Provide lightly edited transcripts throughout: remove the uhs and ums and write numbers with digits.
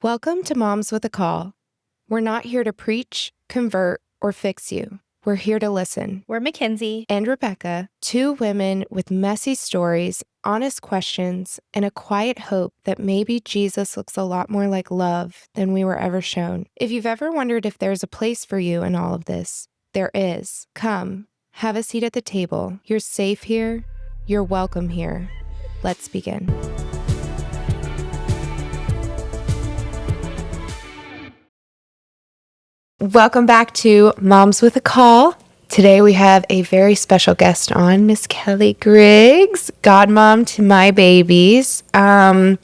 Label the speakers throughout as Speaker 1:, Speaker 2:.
Speaker 1: Welcome to Moms with a Call. We're not here to preach, convert, or fix you. We're here to listen.
Speaker 2: We're McKenzie
Speaker 1: and Rebecca, two women with messy stories, honest questions, and a quiet hope that maybe Jesus looks a lot more like love than we were ever shown. If you've ever wondered if there's a place for you in all of this, there is. Come, have a seat at the table. You're safe here. You're welcome here. Let's begin. Welcome back to Moms with a Call. Today we have a very special guest on, Miss Kellie Griggs, godmom to my babies. And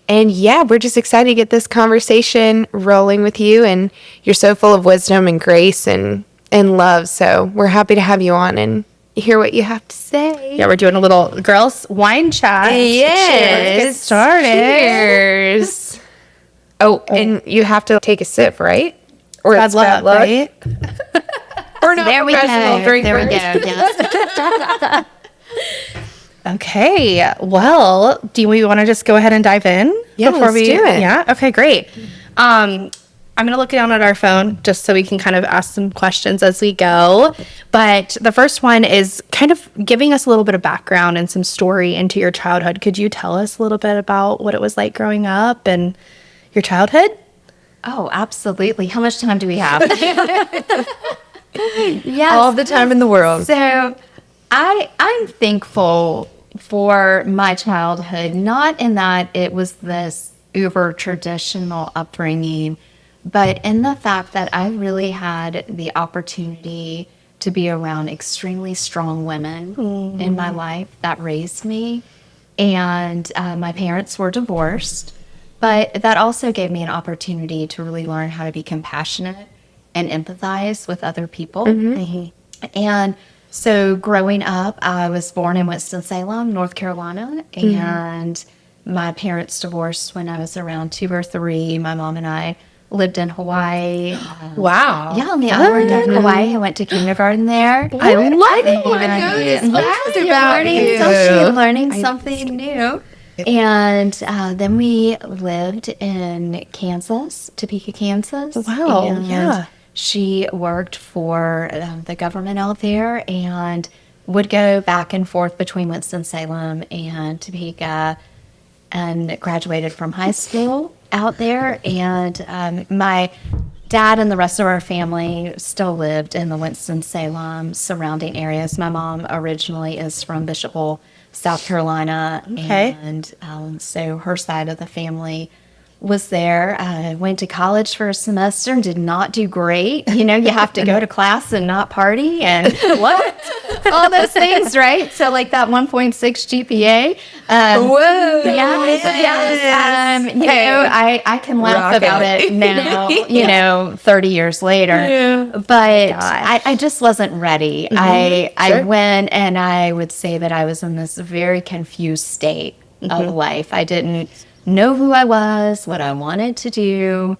Speaker 1: yeah, we're just excited to get this conversation rolling with you, and you're so full of wisdom and grace and love. So we're happy to have you on and hear what you have to say.
Speaker 2: Yeah, we're doing a little girls wine chat.
Speaker 1: Yes.
Speaker 2: Let's get started.
Speaker 1: Cheers. Oh, and you have to take a sip, right? Or
Speaker 2: Bad luck, right?
Speaker 1: Or not.
Speaker 3: There we go.
Speaker 1: Drink
Speaker 3: There we
Speaker 1: first.
Speaker 3: go. Yes.
Speaker 2: Okay. Well, do we want to just go ahead and dive in?
Speaker 1: Yeah, let's do it.
Speaker 2: Yeah. Okay, great. I'm going to look down at our phone just so we can kind of ask some questions as we go. But the first one is kind of giving us a little bit of background and some story into your childhood. Could you tell us a little bit about what it was like growing up and your childhood?
Speaker 3: Oh, absolutely. How much time do we have? Yes.
Speaker 1: All the time in the world.
Speaker 3: So I'm thankful for my childhood, not in that it was this uber traditional upbringing, but in the fact that I really had the opportunity to be around extremely strong women in my life that raised me. And my parents were divorced. But that also gave me an opportunity to really learn how to be compassionate and empathize with other people. And so growing up, I was born in Winston-Salem, North Carolina, and my parents divorced when I was around 2 or 3. My mom and I lived in Hawaii.
Speaker 1: Wow.
Speaker 3: Yeah, on the island of Hawaii. I went to kindergarten there.
Speaker 1: I love it. When I know this fact about you.
Speaker 3: Learning something new. And then we lived in Kansas, Topeka, Kansas.
Speaker 2: Wow,
Speaker 3: and
Speaker 2: yeah.
Speaker 3: She worked for the government out there and would go back and forth between Winston-Salem and Topeka, and graduated from high school out there. And my dad and the rest of our family still lived in the Winston-Salem surrounding areas. My mom originally is from Bishopville, South Carolina.
Speaker 2: Okay.
Speaker 3: And so her side of the family was there. I went to college for a semester and did not do great. You know, you have to go to class and not party and what? All those things, right? So like that 1.6 GPA.
Speaker 1: Whoa.
Speaker 3: Yes. You know, I can laugh about it now, you know, 30 years later.
Speaker 1: Yeah.
Speaker 3: But I just wasn't ready. I went, and I would say that I was in this very confused state of life. I didn't know who I was, what I wanted to do.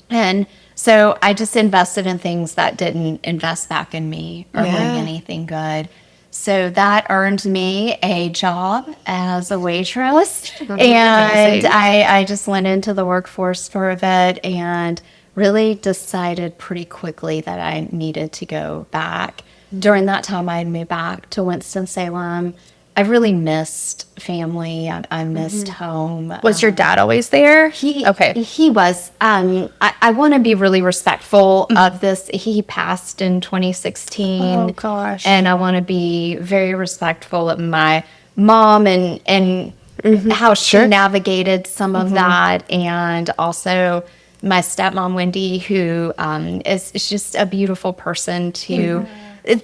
Speaker 3: And so I just invested in things that didn't invest back in me or bring anything good. So that earned me a job as a waitress. And I just went into the workforce for a bit and really decided pretty quickly that I needed to go back. During that time, I had moved back to Winston-Salem. I really missed family. I missed home.
Speaker 2: Was your dad always there?
Speaker 3: He
Speaker 2: Okay.
Speaker 3: was. I want to be really respectful of this. He passed in 2016.
Speaker 2: Oh, gosh.
Speaker 3: And I want to be very respectful of my mom and how she navigated some of that, and also my stepmom Wendy, who is just a beautiful person too.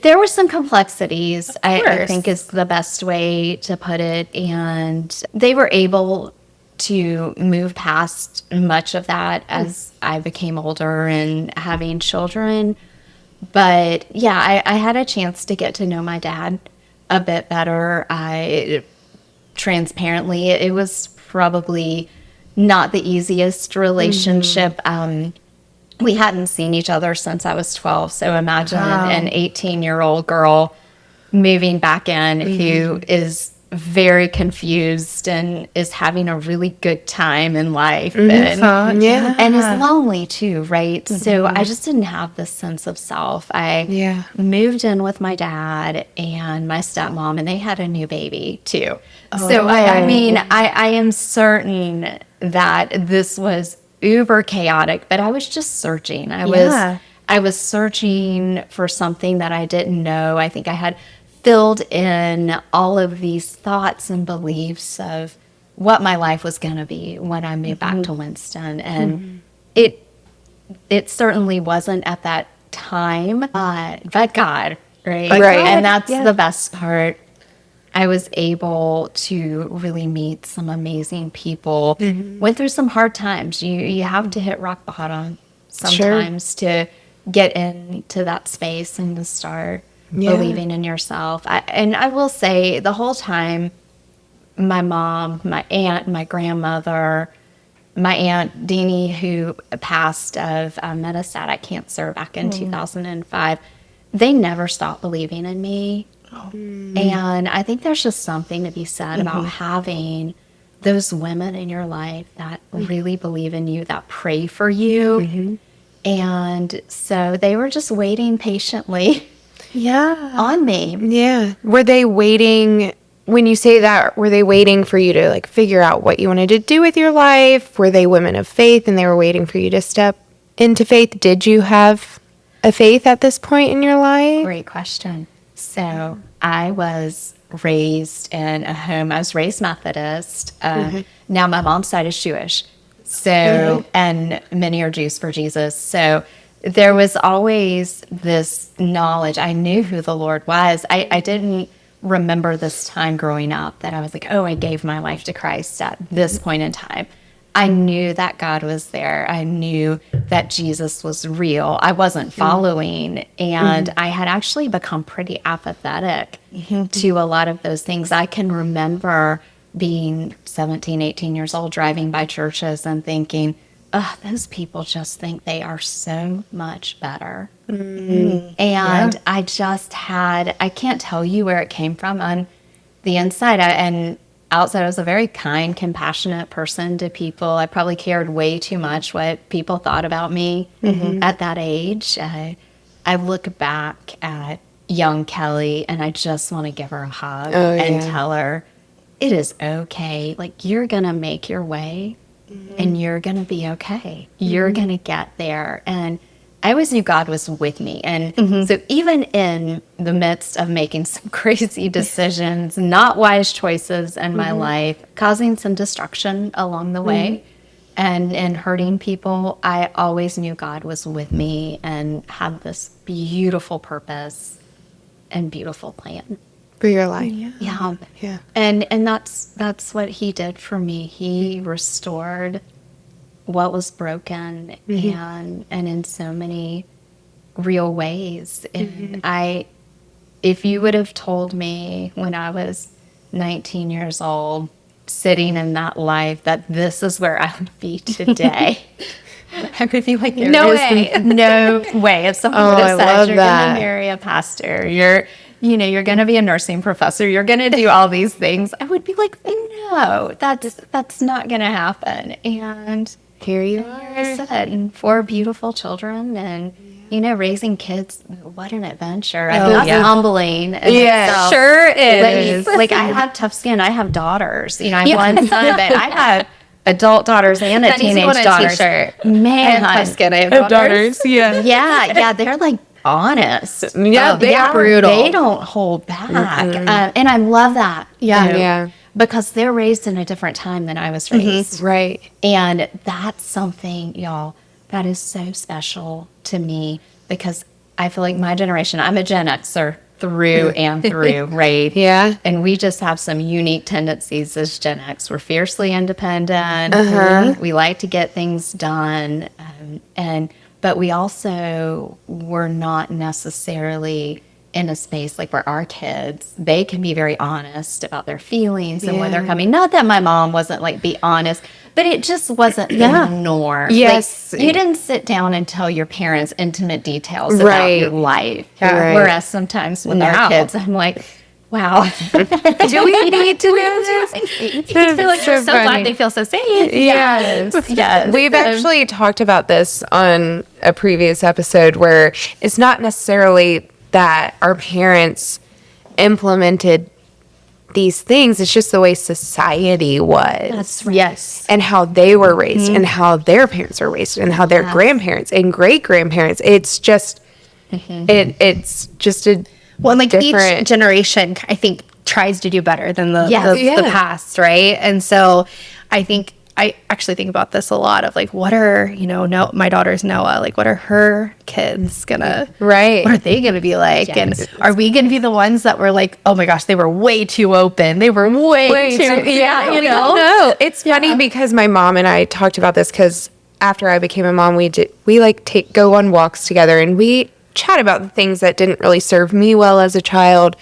Speaker 3: There were some complexities, I think is the best way to put it. And they were able to move past much of that as I became older and having children. But yeah, I had a chance to get to know my dad a bit better. Transparently, it was probably not the easiest relationship. We hadn't seen each other since I was 12. So imagine an 18-year-old girl moving back in who is very confused and is having a really good time in life
Speaker 1: Yeah.
Speaker 3: and is lonely too, right? So I just didn't have this sense of self. I moved in with my dad and my stepmom, and they had a new baby too. So I mean, I am certain that this was uber chaotic, but I was just searching. I was searching for something that I didn't know. I think I had filled in all of these thoughts and beliefs of what my life was going to be when I moved back to Winston. And it certainly wasn't at that time, but God, right? And that's the best part. I was able to really meet some amazing people. Went through some hard times. You have to hit rock bottom sometimes to get into that space and to start believing in yourself. And I will say the whole time, my mom, my aunt, my grandmother, my aunt Deanie, who passed of metastatic cancer back in 2005, they never stopped believing in me. And I think there's just something to be said about having those women in your life that really believe in you, that pray for you. And so they were just waiting patiently on me.
Speaker 1: Yeah. Were they waiting, when you say that, were they waiting for you to like figure out what you wanted to do with your life? Were they women of faith and they were waiting for you to step into faith? Did you have a faith at this point in your life?
Speaker 3: Great question. So I was raised in a home, I was raised Methodist. Now my mom's side is Jewish. So, and many are Jews for Jesus. So there was always this knowledge. I knew who the Lord was. I didn't remember this time growing up that I was like, oh, I gave my life to Christ at this point in time. I knew that God was there. I knew that Jesus was real. I wasn't following. And I had actually become pretty apathetic to a lot of those things. I can remember being 17, 18 years old, driving by churches and thinking, oh, those people just think they are so much better. And I just had, I can't tell you where it came from on the inside. And outside, I was a very kind, compassionate person to people. I probably cared way too much what people thought about me at that age. I look back at young Kellie and I just want to give her a hug and tell her, it is okay. Like, you're going to make your way and you're going to be okay. You're going to get there. And I always knew God was with me. And so even in the midst of making some crazy decisions, not wise choices in my life, causing some destruction along the way and hurting people, I always knew God was with me and had this beautiful purpose and beautiful plan.
Speaker 1: For your life.
Speaker 3: Yeah. And that's what he did for me. He restored what was broken and in so many real ways. And if you would have told me when I was 19 years old, sitting in that life, that this is where I would be today, I could be like, no way. If someone would have said, you're going to marry a pastor, you're going to be a nursing professor, you're going to do all these things, I would be like, no, that's not going to happen. And
Speaker 1: here you
Speaker 3: are. I said, and 4 beautiful children, and raising kids, what an adventure. That's humbling.
Speaker 2: Yeah, sure is.
Speaker 3: Like I have tough skin. I have daughters. I have one son, but I have adult daughters and a teenage daughter. Man,
Speaker 2: I have tough skin. I have daughters.
Speaker 3: Yeah, they're like honest.
Speaker 1: Yeah, they are
Speaker 2: brutal.
Speaker 3: They don't hold back. And I love that.
Speaker 1: Yeah.
Speaker 3: Because they're raised in a different time than I was raised.
Speaker 1: Right.
Speaker 3: And that's something, y'all, that is so special to me, because I feel like my generation, I'm a Gen Xer through and through, right?
Speaker 1: Yeah.
Speaker 3: And we just have some unique tendencies as Gen X. We're fiercely independent. We like to get things done. But we also were not necessarily in a space like where our kids, they can be very honest about their feelings and where they're coming. Not that my mom wasn't like, be honest, but it just wasn't the norm.
Speaker 1: Yes.
Speaker 3: Like, you didn't sit down and tell your parents intimate details about your life.
Speaker 1: Right.
Speaker 3: Whereas sometimes with our kids, I'm like, Wow.
Speaker 1: Do we need to know this?
Speaker 2: I feel like you're so glad they feel so safe.
Speaker 1: Yes.
Speaker 3: Yes.
Speaker 1: We've actually talked about this on a previous episode where it's not necessarily that our parents implemented these things. It's just the way society was.
Speaker 3: That's right.
Speaker 2: Yes.
Speaker 1: And how they were raised and how their parents were raised and how their grandparents and great grandparents. It's just, it's just a
Speaker 2: Well, like
Speaker 1: different.
Speaker 2: each generation, I think, tries to do better than the
Speaker 3: Yes.
Speaker 2: the past, right? And so I actually think about this a lot of like, what are, no, my daughter's Noah, like, what are her kids gonna,
Speaker 1: Right.
Speaker 2: what are they gonna be like?
Speaker 3: Yes.
Speaker 2: And are we gonna be the ones that were like, oh my gosh, they were way too open. They were way too,
Speaker 1: we don't know. It's funny because my mom and I talked about this because after I became a mom, we go on walks together and we chat about the things that didn't really serve me well as a child,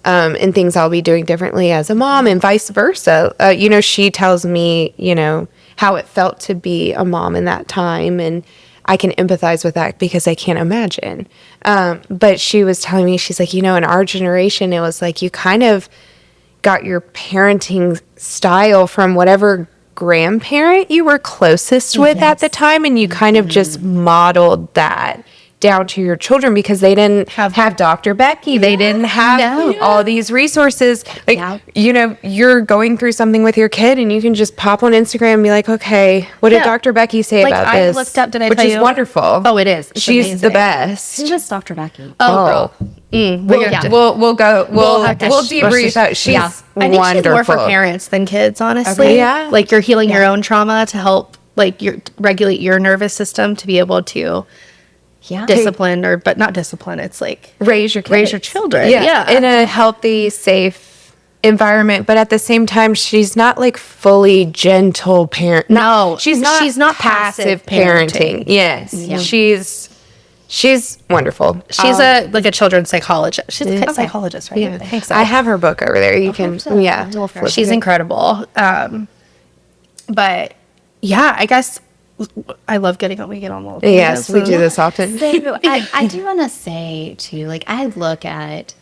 Speaker 1: and things I'll be doing differently as a mom and vice versa. She tells me, how it felt to be a mom in that time, and I can empathize with that because I can't imagine. But she was telling me, she's like, in our generation, it was like you kind of got your parenting style from whatever grandparent you were closest with at the time, and you kind of just modeled that down to your children because they didn't have Dr. Becky. They didn't have all these resources. Like, you're going through something with your kid and you can just pop on Instagram and be like, okay, what did Dr. Becky say
Speaker 2: Like,
Speaker 1: about
Speaker 2: I
Speaker 1: this?
Speaker 2: looked up, did I
Speaker 1: Which
Speaker 2: tell
Speaker 1: is
Speaker 2: you?
Speaker 1: wonderful.
Speaker 2: Oh, it is. It's
Speaker 1: She's
Speaker 2: amazing.
Speaker 1: the best.
Speaker 3: Who was Dr. Becky?
Speaker 2: Oh, girl.
Speaker 1: We'll
Speaker 2: have to-
Speaker 1: debrief that. She's
Speaker 2: I think
Speaker 1: wonderful.
Speaker 2: she's more for parents than kids, honestly.
Speaker 1: Okay. Yeah.
Speaker 2: Like you're healing your own trauma to help regulate your nervous system to be able to discipline but not discipline. It's like
Speaker 1: raise your
Speaker 2: children.
Speaker 1: Yeah. In a healthy, safe environment. But at the same time, she's not like fully gentle parent.
Speaker 2: No,
Speaker 1: she's not passive parenting. Yes.
Speaker 3: Yeah.
Speaker 1: She's wonderful.
Speaker 2: She's a children's psychologist. She's a psychologist, right?
Speaker 1: Yeah.
Speaker 2: I think so.
Speaker 1: I have her book over there. You can, yeah.
Speaker 3: We'll flip
Speaker 2: She's
Speaker 3: it.
Speaker 2: incredible. But yeah, I guess I love we get on little
Speaker 1: Yes, we do this often.
Speaker 3: So I do want to say too, like I look at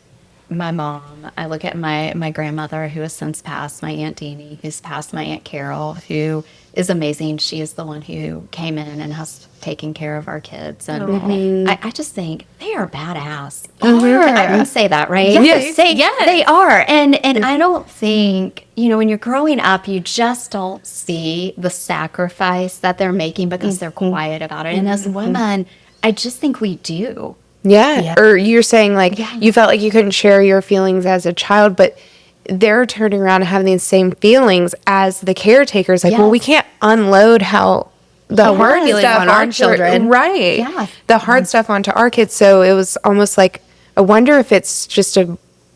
Speaker 3: my mom, I look at my grandmother who has since passed, my Aunt Deanie, who's passed, my Aunt Carol, who is amazing. She is the one who came in and has taken care of our kids. And I just think they are badass. I can say that, right?
Speaker 1: Yes.
Speaker 3: They are. And I don't think, when you're growing up, you just don't see the sacrifice that they're making because they're quiet about it. And as women, I just think we do.
Speaker 1: Yeah. Or you're saying like you felt like you couldn't share your feelings as a child, but they're turning around and having the same feelings as the caretakers. Like, well, we can't unload the hard
Speaker 2: feeling
Speaker 1: stuff
Speaker 2: on our
Speaker 1: onto
Speaker 2: children.
Speaker 1: Right.
Speaker 3: Yeah.
Speaker 1: The hard stuff onto our kids. So it was almost like, I wonder if it's just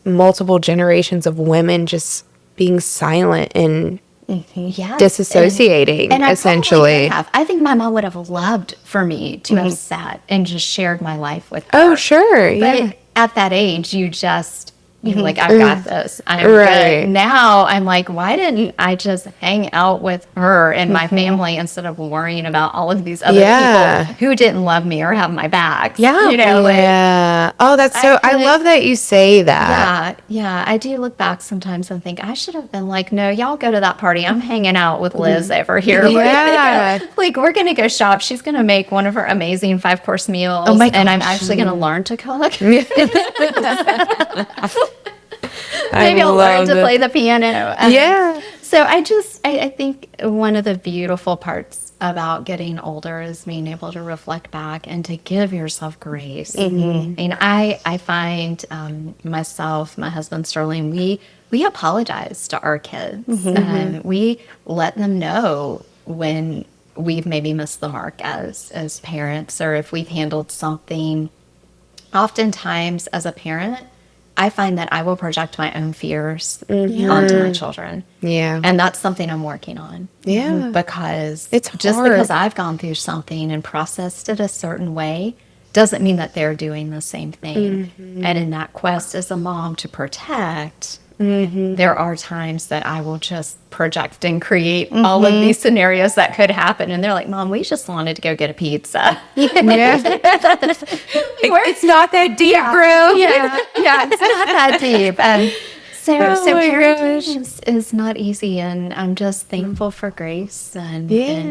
Speaker 1: multiple generations of women just being silent and
Speaker 3: Yes.
Speaker 1: disassociating,
Speaker 3: and I
Speaker 1: essentially.
Speaker 3: probably would have. I think my mom would have loved for me to have sat and just shared my life with her.
Speaker 1: Oh, sure. Yeah.
Speaker 3: But at that age, you just, you're like, I've got this. I'm
Speaker 1: Right.
Speaker 3: good. Now I'm like, why didn't I just hang out with her and my family instead of worrying about all of these other people who didn't love me or have my back?
Speaker 2: Yeah.
Speaker 1: Yeah. Oh, that's so, I love that you say that.
Speaker 3: Yeah. I do look back sometimes and think I should have been like, no, y'all go to that party. I'm hanging out with Liz over here.
Speaker 1: Yeah.
Speaker 3: Like, we're going to go shop. She's going to make one of her amazing 5-course meals.
Speaker 2: Oh my
Speaker 3: and I'm actually going to learn to cook. Maybe I'll learn to play the piano.
Speaker 1: Yeah.
Speaker 3: So I think one of the beautiful parts about getting older is being able to reflect back and to give yourself grace. And I find myself, my husband Sterling, we apologize to our kids. We let them know when we've maybe missed the mark as parents, or if we've handled something. Oftentimes as a parent, I find that I will project my own fears onto my children.
Speaker 1: Yeah.
Speaker 3: And that's something I'm working on.
Speaker 1: Yeah.
Speaker 3: Because
Speaker 1: It's
Speaker 3: just
Speaker 1: hard.
Speaker 3: because I've gone through something and processed it a certain way doesn't mean that they're doing the same thing. And in that quest as a mom to protect, there are times that I will just project and create all of these scenarios that could happen. And they're like, Mom, we just wanted to go get a pizza.
Speaker 1: It's not that deep, bro.
Speaker 3: Yeah, it's not that deep. So
Speaker 1: my
Speaker 3: parenting
Speaker 1: gosh.
Speaker 3: is not easy, and I'm just thankful for grace and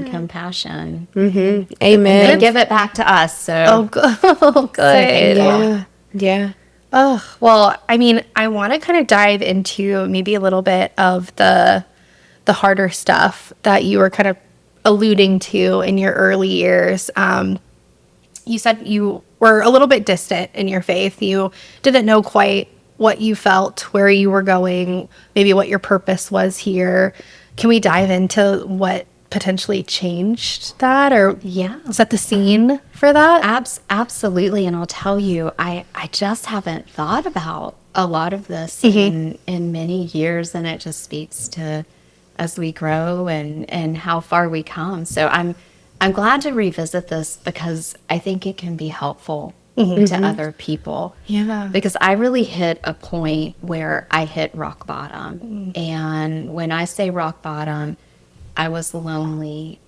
Speaker 3: compassion.
Speaker 1: Amen.
Speaker 3: They give it back to us. So
Speaker 2: Oh, good.
Speaker 1: Yeah. Yeah.
Speaker 2: Oh, well, I mean, I want to kind of dive into maybe a little bit of the harder stuff that you were kind of alluding to in your early years. You said you were a little bit distant in your faith. You didn't know quite what you felt, where you were going, maybe what your purpose was here. Can we dive into what potentially changed that, or set the scene for that?
Speaker 3: Absolutely. And I'll tell you, I just haven't thought about a lot of this in many years, and it just speaks to as we grow and how far we come. So I'm glad to revisit this because I think it can be helpful to other people.
Speaker 2: Yeah.
Speaker 3: Because I really hit a point where I hit rock bottom. And when I say rock bottom, I was lonely.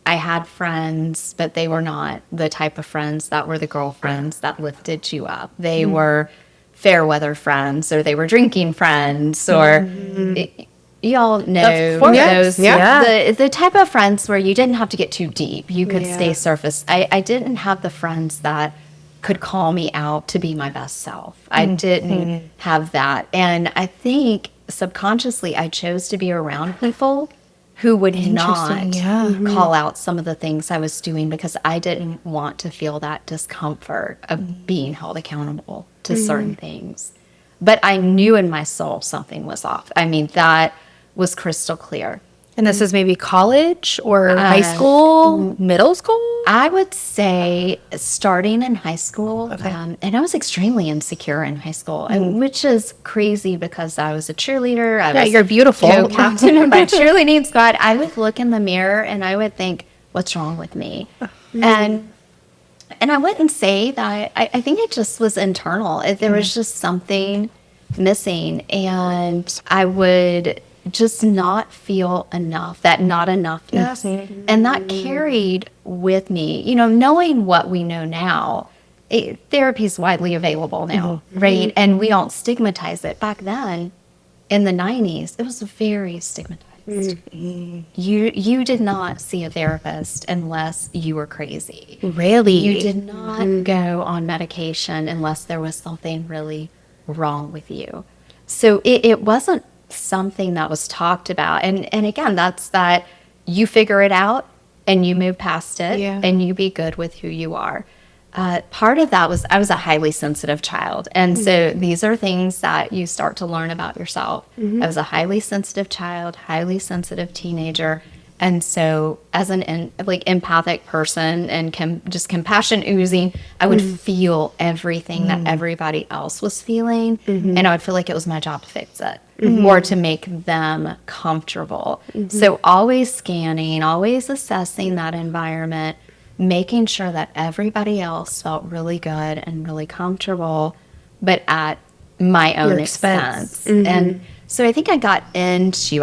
Speaker 3: I had friends, but they were not the type of friends that were the girlfriends that lifted you up. They were fair weather friends, or they were drinking friends, or y'all know
Speaker 2: Of course.
Speaker 3: those.
Speaker 2: Yeah.
Speaker 3: The type of friends where you didn't have to get too deep. You could stay surface. I didn't have the friends that could call me out to be my best self. I didn't have that. And I think subconsciously I chose to be around people who would not call out some of the things I was doing because I didn't want to feel that discomfort of being held accountable to certain things. But I knew in my soul something was off. I mean, that was crystal clear.
Speaker 2: And this is maybe college or high school, middle school?
Speaker 3: I would say starting in high school, and I was extremely insecure in high school, and which is crazy because I was a cheerleader. I was
Speaker 2: you're beautiful.
Speaker 3: co-captain of my cheerleading squad. I would look in the mirror and I would think, what's wrong with me? And I wouldn't say that. I think it just was internal. There was just something missing, and I would just not feel enough, that not enoughness. And that carried with me, you know, knowing what we know now. Therapy is widely available now, right? And we don't stigmatize it. Back then, in the 90s, it was very stigmatized. You did not see a therapist unless you were crazy.
Speaker 2: Really?
Speaker 3: You did not go on medication unless there was something really wrong with you. So it wasn't something that was talked about. And again, that's that you figure it out and you move past it and you be good with who you are. Part of that was I was a highly sensitive child. And so these are things that you start to learn about yourself. I was a highly sensitive child, highly sensitive teenager. And so as an empathic person and just compassion oozing, I would feel everything that everybody else was feeling. And I would feel like it was my job to fix it or to make them comfortable. So always scanning, always assessing that environment, making sure that everybody else felt really good and really comfortable, but at my own expense. And so I think I got into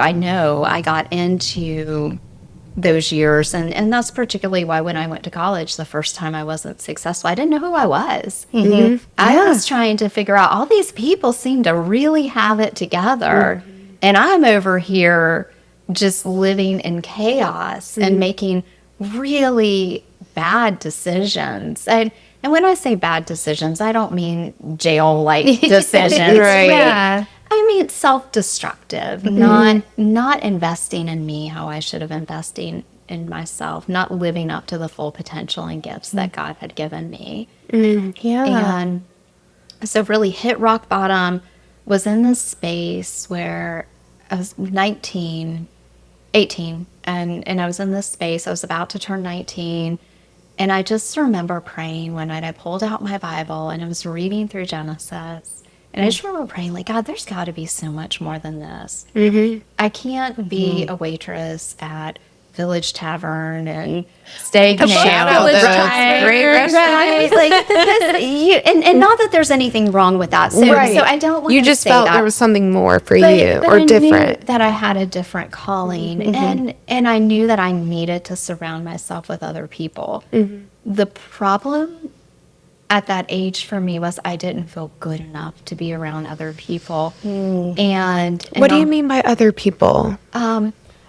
Speaker 3: those years. And that's particularly why when I went to college, the first time I wasn't successful, I didn't know who I was. I was trying to figure out, all these people seem to really have it together. And I'm over here just living in chaos and making really bad decisions. And when I say bad decisions, I don't mean jail-like decisions.
Speaker 2: Right.
Speaker 3: I mean, self-destructive, not investing in me how I should have invested in myself, not living up to the full potential and gifts that God had given me. And so really hit rock bottom, was in this space where I was 18, and I was in this space. I was about to turn 19, and I just remember praying one night. I pulled out my Bible, and I was reading through Genesis. And I just remember praying, like, God, there's got to be so much more than this. I can't be a waitress at Village Tavern and steak and
Speaker 2: Village Tavern.
Speaker 3: great restaurant. Like, and not that there's anything wrong with that. So, so I don't want
Speaker 1: You
Speaker 3: to
Speaker 1: just
Speaker 3: say
Speaker 1: felt
Speaker 3: that.
Speaker 1: there was something more for
Speaker 3: But
Speaker 1: you
Speaker 3: I
Speaker 1: or
Speaker 3: knew
Speaker 1: different.
Speaker 3: that I had a different calling, and I knew that I needed to surround myself with other people. The problem at that age for me was I didn't feel good enough to be around other people. And
Speaker 1: What do you mean by other people?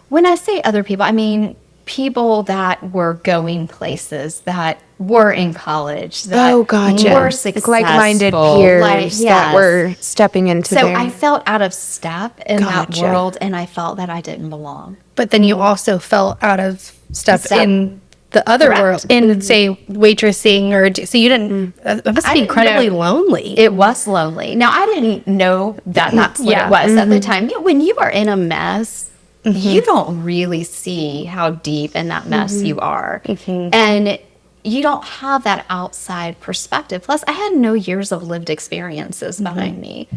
Speaker 3: when I say other people, I mean people that were going places, that were in college, that
Speaker 1: Gotcha.
Speaker 3: were successful.
Speaker 1: Like-minded peers that were stepping into
Speaker 3: So
Speaker 1: their...
Speaker 3: I felt out of step in that
Speaker 1: Gotcha.
Speaker 3: world, and I felt that I didn't belong.
Speaker 2: But then you also felt out of step in the other
Speaker 3: Correct.
Speaker 2: world, in say waitressing, or so you didn't. That must
Speaker 3: I
Speaker 2: be
Speaker 3: didn't
Speaker 2: incredibly
Speaker 3: know.
Speaker 2: lonely.
Speaker 3: It was lonely. Now, I didn't know that that's what
Speaker 2: Yeah.
Speaker 3: it was at the time. You know, when you are in a mess, you don't really see how deep in that mess you are. And you don't have that outside perspective. Plus, I had no years of lived experiences behind me.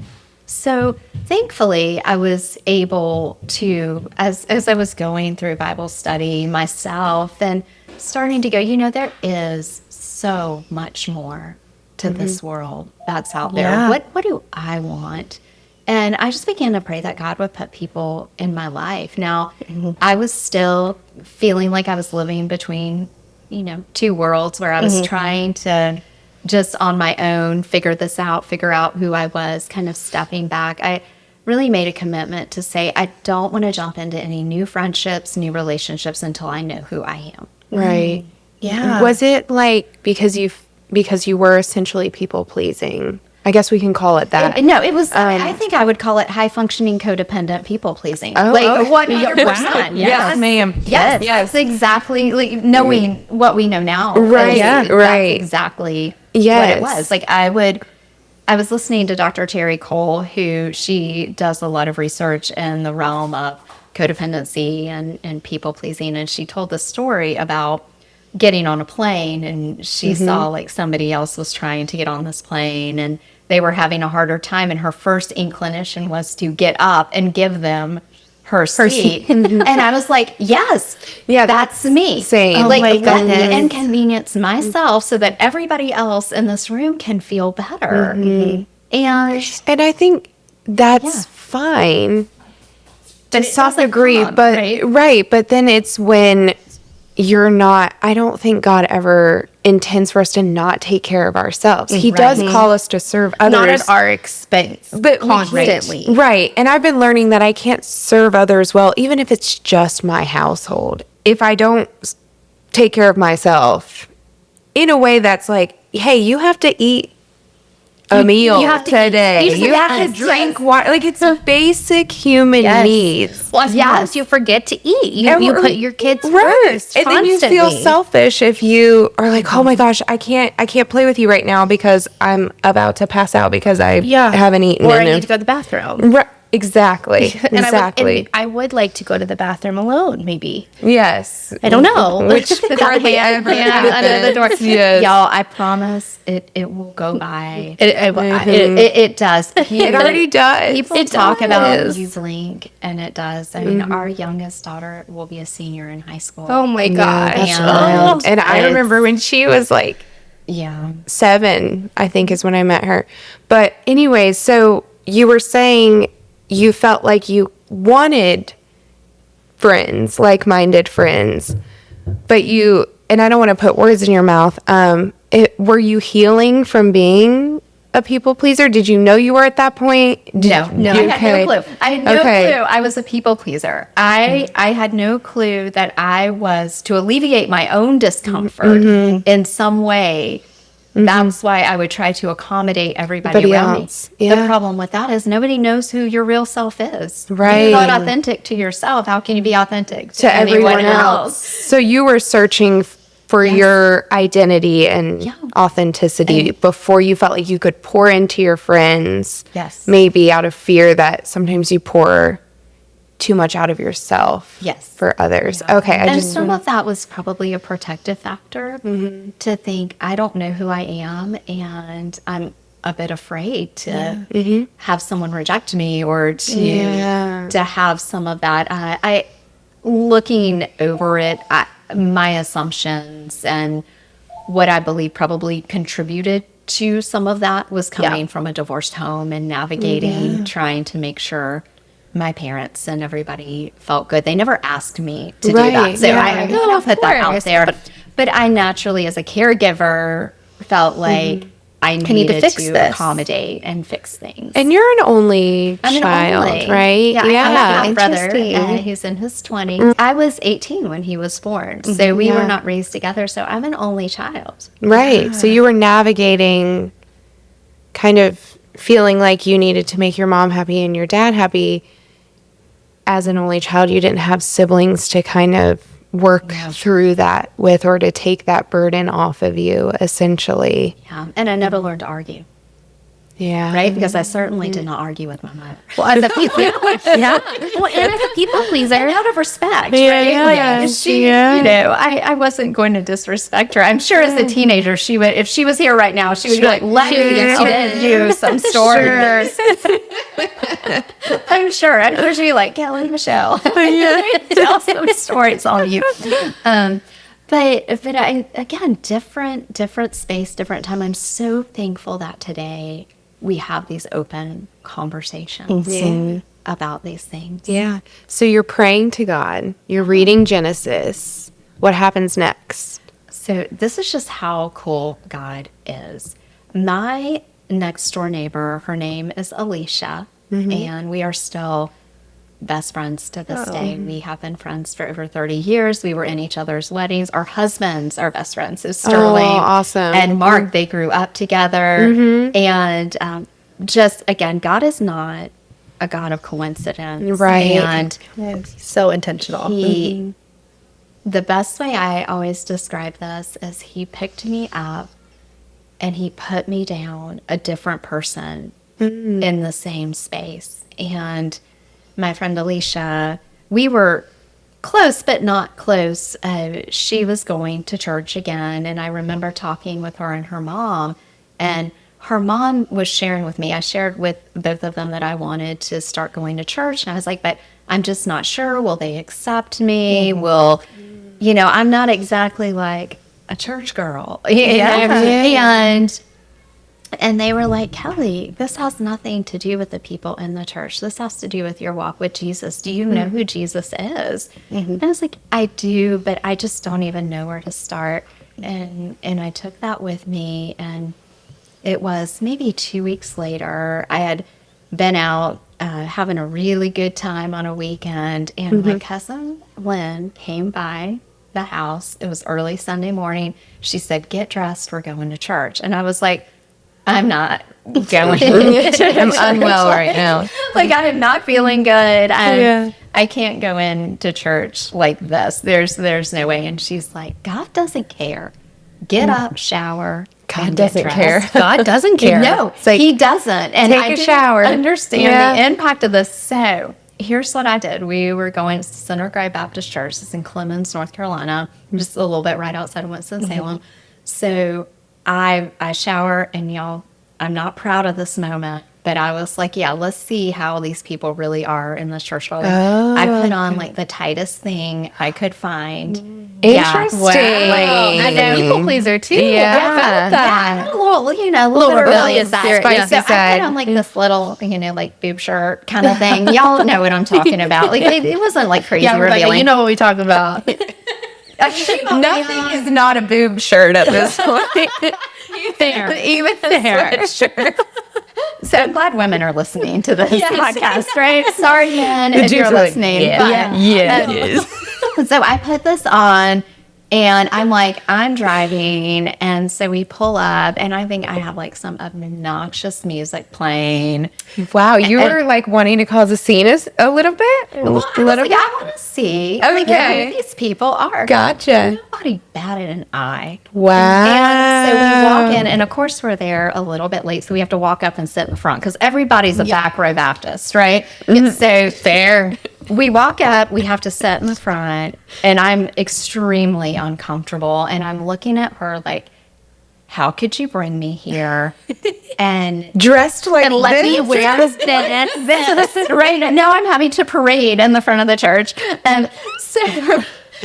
Speaker 3: So thankfully, I was able to, as I was going through Bible study myself and starting to go, you know, there is so much more to this world that's out there.
Speaker 2: Yeah.
Speaker 3: What do I want? And I just began to pray that God would put people in my life. Now, I was still feeling like I was living between, you know, two worlds where I was trying to just on my own figure out who I was, kind of stepping back. I really made a commitment to say, I don't want to jump into any new friendships, new relationships until I know who I am.
Speaker 1: Right.
Speaker 2: Yeah.
Speaker 1: Was it like because you were essentially people pleasing? I guess we can call it that.
Speaker 3: No, it was, I think I would call it high functioning codependent people pleasing.
Speaker 1: Oh,
Speaker 3: like
Speaker 1: okay.
Speaker 3: 100%.
Speaker 1: Yes, ma'am.
Speaker 3: Yes, yes, exactly. Like knowing what we know now.
Speaker 1: Right,
Speaker 3: Yeah,
Speaker 1: right.
Speaker 3: That's exactly
Speaker 1: Yes.
Speaker 3: what it was. Like I was listening to Dr. Terry Cole, who she does a lot of research in the realm of codependency and people pleasing. And she told the story about getting on a plane, and she saw like somebody else was trying to get on this plane and they were having a harder time, and her first inclination was to get up and give them her seat. And I was like, yes,
Speaker 1: Yeah,
Speaker 3: that's me.
Speaker 1: same.
Speaker 3: Like,
Speaker 2: my
Speaker 3: let me
Speaker 2: goodness.
Speaker 3: inconvenience myself so that everybody else in this room can feel better. And
Speaker 1: And I think that's fine to
Speaker 3: But it
Speaker 1: some
Speaker 3: doesn't
Speaker 1: degree,
Speaker 3: come,
Speaker 1: but
Speaker 3: right?
Speaker 1: but then it's when you're not, I don't think God ever intends for us to not take care of ourselves. He does call us to serve others.
Speaker 2: Not at our expense,
Speaker 1: but
Speaker 2: constantly.
Speaker 1: Right. And I've been learning that I can't serve others well, even if it's just my household. If I don't take care of myself in a way that's like, hey, you have to eat a meal
Speaker 3: have to
Speaker 1: today.
Speaker 3: eat.
Speaker 1: You have to
Speaker 3: Yes,
Speaker 1: drink water. Like, it's basic human needs.
Speaker 2: Well, yes, you forget to eat. You
Speaker 1: And
Speaker 2: put your kids
Speaker 1: right.
Speaker 2: first.
Speaker 1: And then you feel
Speaker 2: constantly.
Speaker 1: selfish if you are like, oh my gosh, I can't play with you right now because I'm about to pass out because I haven't eaten.
Speaker 2: or I need to go to the bathroom.
Speaker 1: Right. Exactly.
Speaker 2: And
Speaker 1: Exactly.
Speaker 2: I would like to go to the bathroom alone, maybe.
Speaker 1: Yes.
Speaker 2: I don't know.
Speaker 1: Which hardly ever
Speaker 2: under the door.
Speaker 1: Yes.
Speaker 3: y'all, I promise it will go by.
Speaker 2: It
Speaker 3: does.
Speaker 1: It already does.
Speaker 3: People talk about
Speaker 1: does.
Speaker 3: you blink, and it does. I mean, our youngest daughter will be a senior in high school.
Speaker 2: Oh my gosh.
Speaker 3: And
Speaker 1: And I remember when she was like
Speaker 3: yeah.
Speaker 1: 7, I think is when I met her. But anyway, so you were saying you felt like you wanted friends, like-minded friends, but and I don't want to put words in your mouth. Were you healing from being a people pleaser? Did you know you were at that point?
Speaker 3: No, I had no clue. I had no
Speaker 1: Okay.
Speaker 3: clue I was a people pleaser. I had no clue that I was, to alleviate my own discomfort in some way. That's why I would try to accommodate everybody around
Speaker 1: else.
Speaker 3: me.
Speaker 1: Yeah.
Speaker 3: The problem with that is nobody knows who your real self is.
Speaker 1: Right.
Speaker 3: You're not authentic to yourself. How can you be authentic
Speaker 1: To everyone else. So you were searching for your identity and authenticity before you felt like you could pour into your friends.
Speaker 3: Yes.
Speaker 1: Maybe out of fear that sometimes you pour too much out of yourself.
Speaker 3: Yes.
Speaker 1: For others. Okay.
Speaker 3: And some of that was probably a protective factor to think, I don't know who I am, and I'm a bit afraid to have someone reject me or to have some of that. I looking over it, my assumptions and what I believe probably contributed to some of that was coming from a divorced home and navigating, trying to make sure my parents and everybody felt good. They never asked me to do that. So I put that out there. But I naturally, as a caregiver, felt like I needed to
Speaker 2: fix this.
Speaker 3: accommodate and fix things.
Speaker 1: And you're an only
Speaker 3: I'm an
Speaker 1: child,
Speaker 3: only.
Speaker 1: right?
Speaker 3: Yeah, I have a brother
Speaker 1: Interesting.
Speaker 3: who's in his 20s. I was 18 when he was born, so we were not raised together. So I'm an only child.
Speaker 1: Right. So you were navigating kind of feeling like you needed to make your mom happy and your dad happy. As an only child, you didn't have siblings to kind of work through that with, or to take that burden off of you, essentially.
Speaker 3: Yeah, and I never learned to argue,
Speaker 1: Yeah.
Speaker 3: right? Because I certainly did not argue with my mother.
Speaker 2: Well, as a people,
Speaker 3: Well, and as a people pleaser, out of respect,
Speaker 1: Yeah,
Speaker 3: right?
Speaker 1: yeah,
Speaker 3: She,
Speaker 1: yeah.
Speaker 3: you know, I wasn't going to disrespect her. I'm sure as a teenager, she would, if she was here right now, she would be like, let me tell you some stories. I'm sure she'd be like, Kelly, Michelle, tell some stories on you. But I, again, different space, different time. I'm so thankful that today we have these open conversations about these things.
Speaker 1: Yeah. So you're praying to God, you're reading Genesis. What happens next?
Speaker 3: So this is just how cool God is. My next door neighbor, her name is Alicia, and we are still best friends to this day. We have been friends for over 30 years. We were in each other's weddings. Our husbands are best friends. So Sterling
Speaker 1: awesome.
Speaker 3: and Mark, they grew up together. And just, again, God is not a God of coincidence.
Speaker 1: Right.
Speaker 3: And
Speaker 2: so intentional.
Speaker 3: the best way I always describe this is he picked me up and he put me down a different person in the same space. And my friend Alicia, we were close, but not close. She was going to church again. And I remember talking with her and her mom. And her mom was sharing with me, I shared with both of them that I wanted to start going to church. And I was like, but I'm just not sure. Will they accept me? Will, you know, I'm not exactly like a church girl. And they were like, Kelly, this has nothing to do with the people in the church. This has to do with your walk with Jesus. Do you know who Jesus is? And I was like, I do, but I just don't even know where to start. And I took that with me. And it was maybe 2 weeks later, I had been out having a really good time on a weekend. And my cousin Lynn came by the house. It was early Sunday morning. She said, get dressed. We're going to church. And I was like, I'm not going. I'm
Speaker 1: unwell right now.
Speaker 3: Like, I am not feeling good. I can't go into church like this. There's no way. And she's like, God doesn't care. Get up, shower.
Speaker 1: God doesn't care.
Speaker 2: God doesn't care.
Speaker 3: No,
Speaker 1: like,
Speaker 3: he doesn't. And
Speaker 1: take
Speaker 3: I
Speaker 1: a
Speaker 3: didn't
Speaker 1: shower.
Speaker 3: understand the impact of this. So here's what I did. We were going to Center Grove Baptist Church. It's in Clemens, North Carolina, just a little bit right outside of Winston-Salem. So I shower, and y'all, I'm not proud of this moment, but I was like, yeah, let's see how these people really are in this church. I put on like the tightest thing I could find.
Speaker 1: Interesting.
Speaker 3: Wow.
Speaker 2: I know. People pleaser too.
Speaker 3: Yeah, a little, you know, a little
Speaker 2: rebellious
Speaker 3: side.
Speaker 2: spicy
Speaker 3: So I put on like this little, you know, like boob shirt kind of thing. Y'all know what I'm talking about. Like it wasn't like crazy
Speaker 2: Rebecca,
Speaker 3: revealing.
Speaker 2: you know what we talk about.
Speaker 1: Nothing is not a boob shirt at this point.
Speaker 2: Even there.
Speaker 3: So I'm glad women are listening to this podcast, right? Sorry, men, if you're listening. So I put this on, and I'm like, I'm driving, and so we pull up, and I think I have like some obnoxious music playing.
Speaker 1: Wow, you were like wanting to cause a scene a little bit?
Speaker 3: I was like, I want to see like, who these people are.
Speaker 1: Gotcha.
Speaker 3: Nobody batted an eye.
Speaker 1: Wow.
Speaker 3: And so we walk in, and of course we're there a little bit late, so we have to walk up and sit in the front because everybody's a back row Baptist, right? So fair. We walk up, we have to sit in the front, and I'm extremely uncomfortable, and I'm looking at her like, how could you bring me here? And
Speaker 1: dressed like
Speaker 3: and let me wear this, right? Now I'm having to parade in the front of the church. And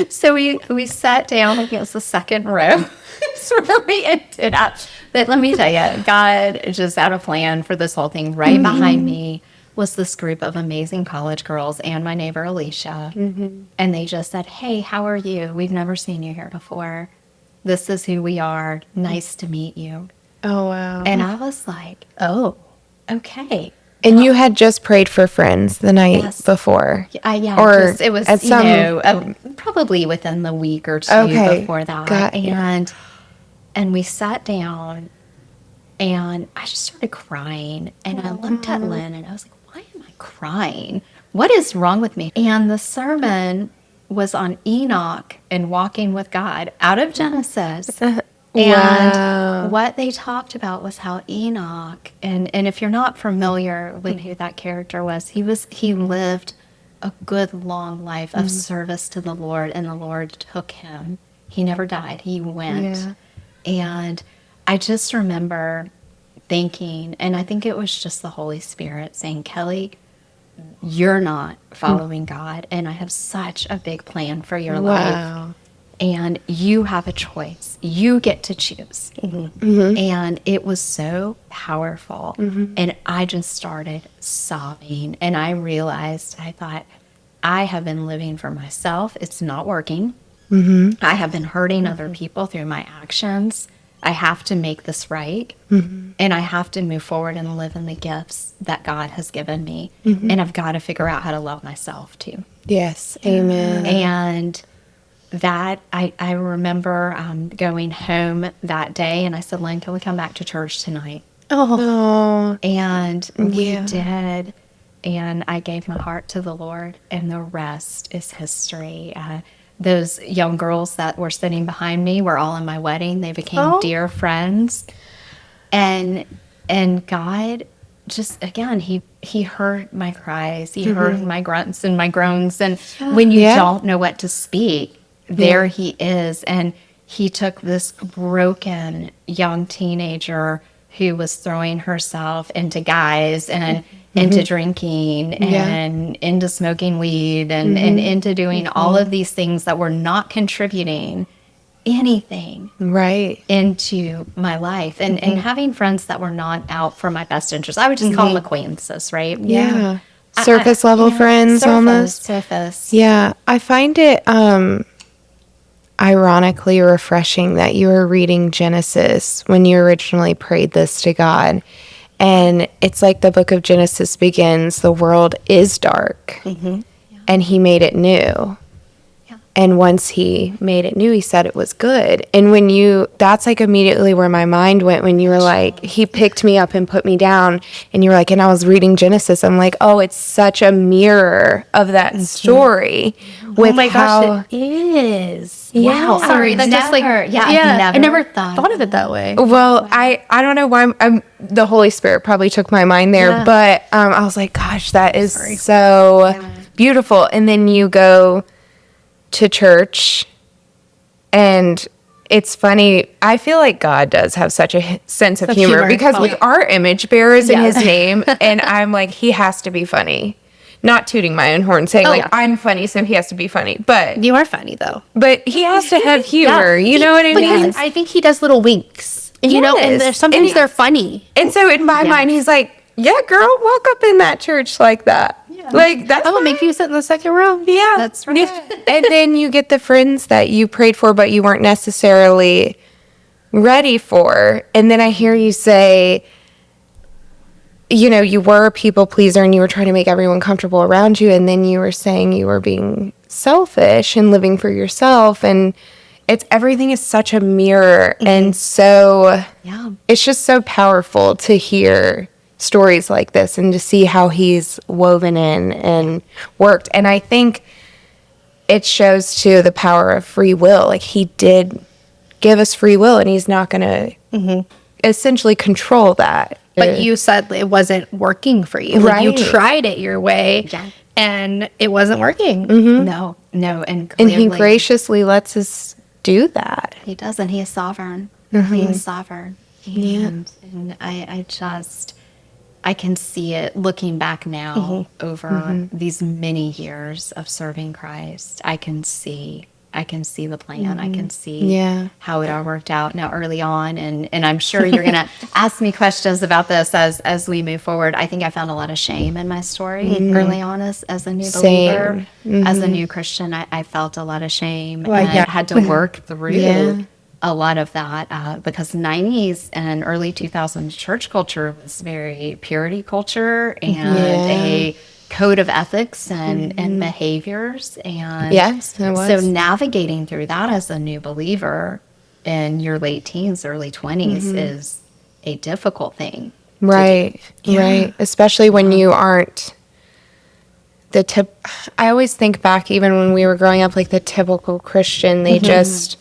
Speaker 3: so we sat down against the second row. It's really ended up. But let me tell you, God just had a plan for this whole thing. Right behind me was this group of amazing college girls and my neighbor Alicia. And they just said, hey, how are you? We've never seen you here before. This is who we are. Nice to meet you.
Speaker 1: Oh, wow.
Speaker 3: And I was like, oh, okay.
Speaker 1: And you had just prayed for friends the night
Speaker 3: Yes.
Speaker 1: before.
Speaker 3: Or it was,
Speaker 1: at some-
Speaker 3: probably within the week or two
Speaker 1: Okay.
Speaker 3: before that.
Speaker 1: Got you.
Speaker 3: And we sat down, and I just started crying. And I looked at Lynn, and I was like, why am I crying? What is wrong with me? And the sermon was on Enoch and walking with God out of Genesis. And
Speaker 1: Wow.
Speaker 3: what they talked about was how Enoch, and if you're not familiar with who that character was, he lived a good long life of service to the Lord, and the Lord took him. He never died. He went.
Speaker 1: Yeah.
Speaker 3: And I just remember thinking, and I think it was just the Holy Spirit saying, Kellie, you're not following God, and I have such a big plan for your life.
Speaker 1: Wow.
Speaker 3: And you have a choice. You get to choose. And it was so powerful. And I just started sobbing. And I realized, I thought, I have been living for myself. It's not working. I have been hurting other people through my actions. I have to make this right. And I have to move forward and live in the gifts that God has given me. And I've got to figure out how to love myself too.
Speaker 1: Yes. Amen.
Speaker 3: And that I remember going home that day, and I said, Lynn, can we come back to church tonight?
Speaker 1: Oh.
Speaker 3: And we
Speaker 1: Yeah.
Speaker 3: did. And I gave my heart to the Lord, and the rest is history. Those young girls that were sitting behind me were all in my wedding. They became dear friends. And God just, again, he heard my cries. He heard my grunts and my groans. And when you don't know what to speak, there he is. And he took this broken young teenager who was throwing herself into guys and into drinking and into smoking weed and into doing all of these things that were not contributing anything
Speaker 1: Right.
Speaker 3: into my life, and having friends that were not out for my best interest. I would just call them acquaintances, right?
Speaker 1: Yeah. Surface level friends almost.
Speaker 3: Surface.
Speaker 1: Yeah. I find it ironically refreshing that you were reading Genesis when you originally prayed this to God. And it's like the book of Genesis begins, the world is dark, and he made it new. And once he made it new, he said it was good. And that's like immediately where my mind went when you were like, he picked me up and put me down. And you were like, and I was reading Genesis. I'm like, oh, it's such a mirror of that story. With
Speaker 2: Oh my
Speaker 1: how,
Speaker 2: gosh, it is.
Speaker 1: Yeah.
Speaker 2: Wow. Sorry, that just like,
Speaker 3: Never- yeah, I've
Speaker 2: I never
Speaker 3: never
Speaker 2: thought of it that way.
Speaker 1: Well, I don't know why the Holy Spirit probably took my mind there,
Speaker 2: Yeah.
Speaker 1: but I was like, gosh, that is so beautiful. And then you go to church, and it's funny. I feel like God does have such a sense of humor because we are image bearers in his name, and I'm like, he has to be funny. Not tooting my own horn, saying I'm funny, so he has to be funny. But
Speaker 2: You are funny though.
Speaker 1: he has to have humor. You know what I mean?
Speaker 2: I think he does little winks. You know, and
Speaker 1: Yes.
Speaker 2: sometimes
Speaker 1: And
Speaker 2: they're funny.
Speaker 1: And so in my mind, he's like, yeah, girl, walk up in that church like that. Like, that's
Speaker 2: I'm gonna make you sit in the second row.
Speaker 1: Yeah.
Speaker 3: That's right.
Speaker 1: And then you get the friends that you prayed for, but you weren't necessarily ready for. And then I hear you say, you know, you were a people pleaser and you were trying to make everyone comfortable around you. And then you were saying you were being selfish and living for yourself. And everything is such a mirror. And so it's just so powerful to hear stories like this and to see how he's woven in and worked. And I think it shows too the power of free will. Like, he did give us free will, and he's not going to essentially control that.
Speaker 2: But you said it wasn't working for you. Like, you
Speaker 1: Right.
Speaker 2: tried it your way, and it wasn't working.
Speaker 3: No, and
Speaker 1: And
Speaker 3: clearly
Speaker 1: he graciously lets us do that.
Speaker 3: he doesn't. He is sovereign. He is sovereign. And I can see it looking back now over these many years of serving Christ. I can see the plan. I can see how it all worked out now early on. And I'm sure you're going to ask me questions about this as we move forward. I think I found a lot of shame in my story early on as a new believer. As a new Christian, I felt a lot of shame. And I had to work through a lot of that because 90s and early 2000s church culture was very purity culture and a code of ethics and behaviors. And
Speaker 1: Yes, it was.
Speaker 3: so navigating through that as a new believer in your late teens, early 20s is a difficult thing.
Speaker 1: Right. Especially when you aren't I always think back, even when we were growing up, like the typical Christian, they just,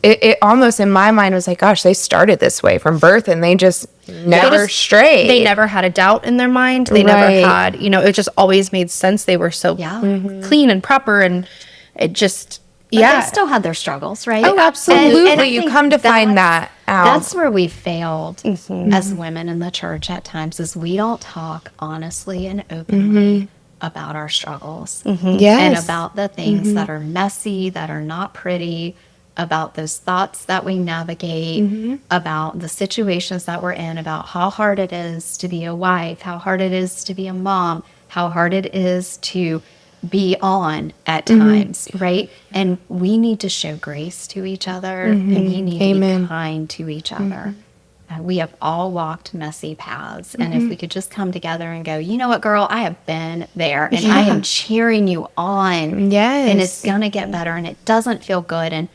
Speaker 1: it almost in my mind was like, gosh, they started this way from birth and they just never strayed.
Speaker 2: They never had a doubt in their mind. They never had, it just always made sense. They were so clean and proper, and it just,
Speaker 3: But they still had their struggles, right?
Speaker 1: Oh, absolutely.
Speaker 3: And I
Speaker 1: you
Speaker 3: think
Speaker 1: come to find that out.
Speaker 3: That's where we failed as women in the church at times, is we don't talk honestly and openly about our struggles and about the things that are messy, that are not pretty, about those thoughts that we navigate, about the situations that we're in, about how hard it is to be a wife, how hard it is to be a mom, how hard it is to be on at times, right? And we need to show grace to each other, and we need to be kind to each other. We have all walked messy paths, and if we could just come together and go, you know what, girl, I have been there, and I am cheering you on.
Speaker 1: Yes.
Speaker 3: And it's going to get better, and it doesn't feel good, and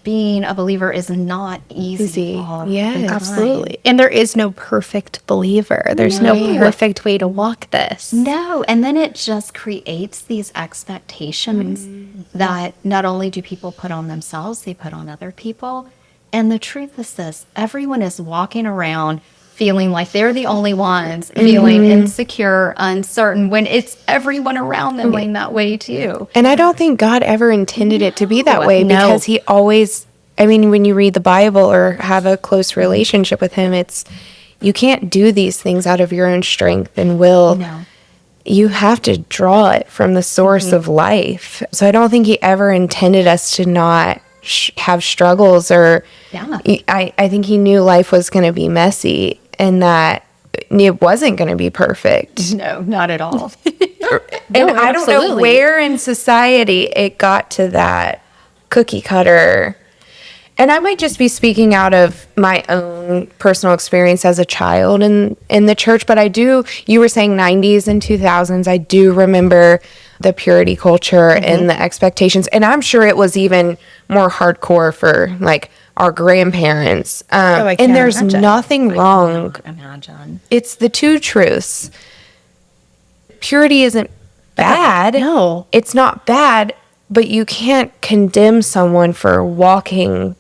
Speaker 3: being a believer is not easy.
Speaker 1: Yes.
Speaker 2: absolutely. And there is no perfect believer. There's no perfect way to walk this.
Speaker 3: No, and then it just creates these expectations that not only do people put on themselves, they put on other people. And the truth is this: everyone is walking around feeling like they're the only ones feeling insecure, uncertain, when it's everyone around them feeling that way too.
Speaker 1: And I don't think God ever intended it to be that way, because he always, I mean, when you read the Bible or have a close relationship with him, it's, you can't do these things out of your own strength and will. No. You have to draw it from the source of life. So I don't think he ever intended us to not have struggles, or I think he knew life was going to be messy and that it wasn't going to be perfect.
Speaker 3: No, not at all.
Speaker 1: And I don't know where in society it got to that cookie cutter. And I might just be speaking out of my own personal experience as a child in the church, but I do, you were saying 90s and 2000s, I do remember the purity culture and the expectations. And I'm sure it was even more hardcore for like our grandparents. And there's nothing wrong.
Speaker 3: Imagine.
Speaker 1: It's the two truths. Purity isn't bad.
Speaker 2: No.
Speaker 1: It's not bad, but you can't condemn someone for walking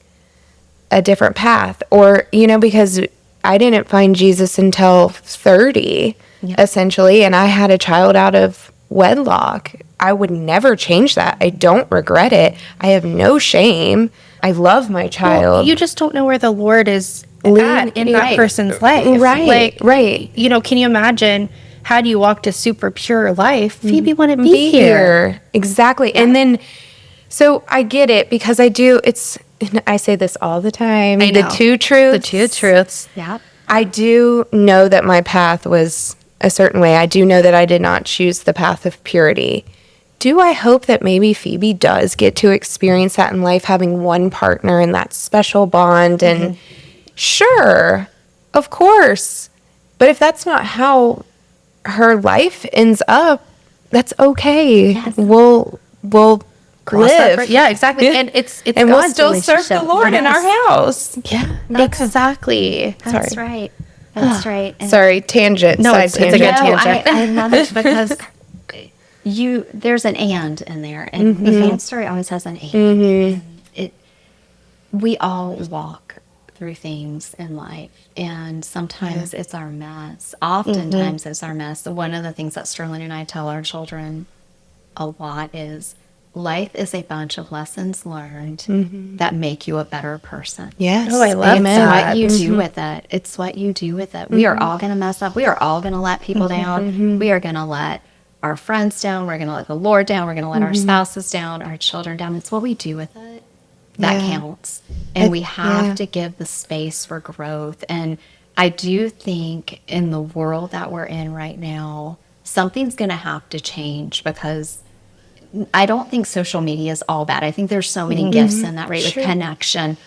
Speaker 1: a different path, or, because I didn't find Jesus until 30, essentially, and I had a child out of wedlock. I would never change that. I don't regret it. I have no shame. I love my child.
Speaker 2: Well, you just don't know where the Lord is at in that person's life.
Speaker 1: Right.
Speaker 2: Can you imagine, had you walked a super pure life, Phoebe wouldn't be here.
Speaker 1: Exactly. Yeah. And then, so I get it, because I say this all the time.
Speaker 2: I know.
Speaker 1: The two truths.
Speaker 3: Yeah.
Speaker 1: I do know that my path was a certain way. I do know that I did not choose the path of purity. Do I hope that maybe Phoebe does get to experience that in life, having one partner and that special bond? And sure, of course. But if that's not how her life ends up, that's okay. Yes. We'll live.
Speaker 2: Yeah, exactly. And it's
Speaker 1: and
Speaker 2: God's
Speaker 1: we'll still serve the Lord in our house.
Speaker 2: Yeah, exactly.
Speaker 3: That's right. That's right. And
Speaker 1: sorry, tangent.
Speaker 2: No, it's a good tangent.
Speaker 3: I love it, because there's an and in there, and the fan story always has an and. We all walk through things in life, and sometimes it's our mess. Oftentimes it's our mess. One of the things that Sterling and I tell our children a lot is, life is a bunch of lessons learned that make you a better person.
Speaker 1: Yes.
Speaker 2: Oh, I love
Speaker 3: that. What you do with it. It's what you do with it. We are all going to mess up. We are all going to let people down. We are going to let our friends down. We're going to let the Lord down. We're going to let our spouses down, our children down. It's what we do with it that counts. And we have to give the space for growth. And I do think in the world that we're in right now, something's going to have to change, because I don't think social media is all bad. I think there's so many gifts in that, right? With connection.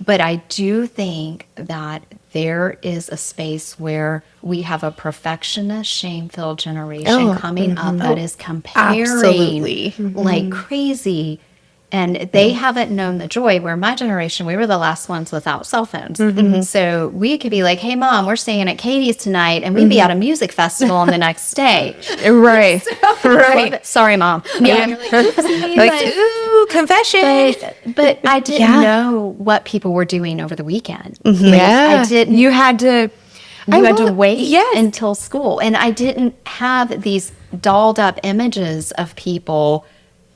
Speaker 3: But I do think that there is a space where we have a perfectionist, shame-filled generation coming up that is comparing
Speaker 2: Absolutely.
Speaker 3: like crazy. And they haven't known the joy, where my generation, we were the last ones without cell phones. So we could be like, hey, Mom, we're staying at Katie's tonight. And we'd be at a music festival on the next day.
Speaker 1: Right. Right.
Speaker 3: Sorry, Mom. Yeah.
Speaker 1: Like, ooh, confession.
Speaker 3: But I didn't know what people were doing over the weekend.
Speaker 1: Yeah.
Speaker 3: I didn't.
Speaker 1: You had to.
Speaker 3: You had to wait
Speaker 1: Yes.
Speaker 3: until school. And I didn't have these dolled up images of people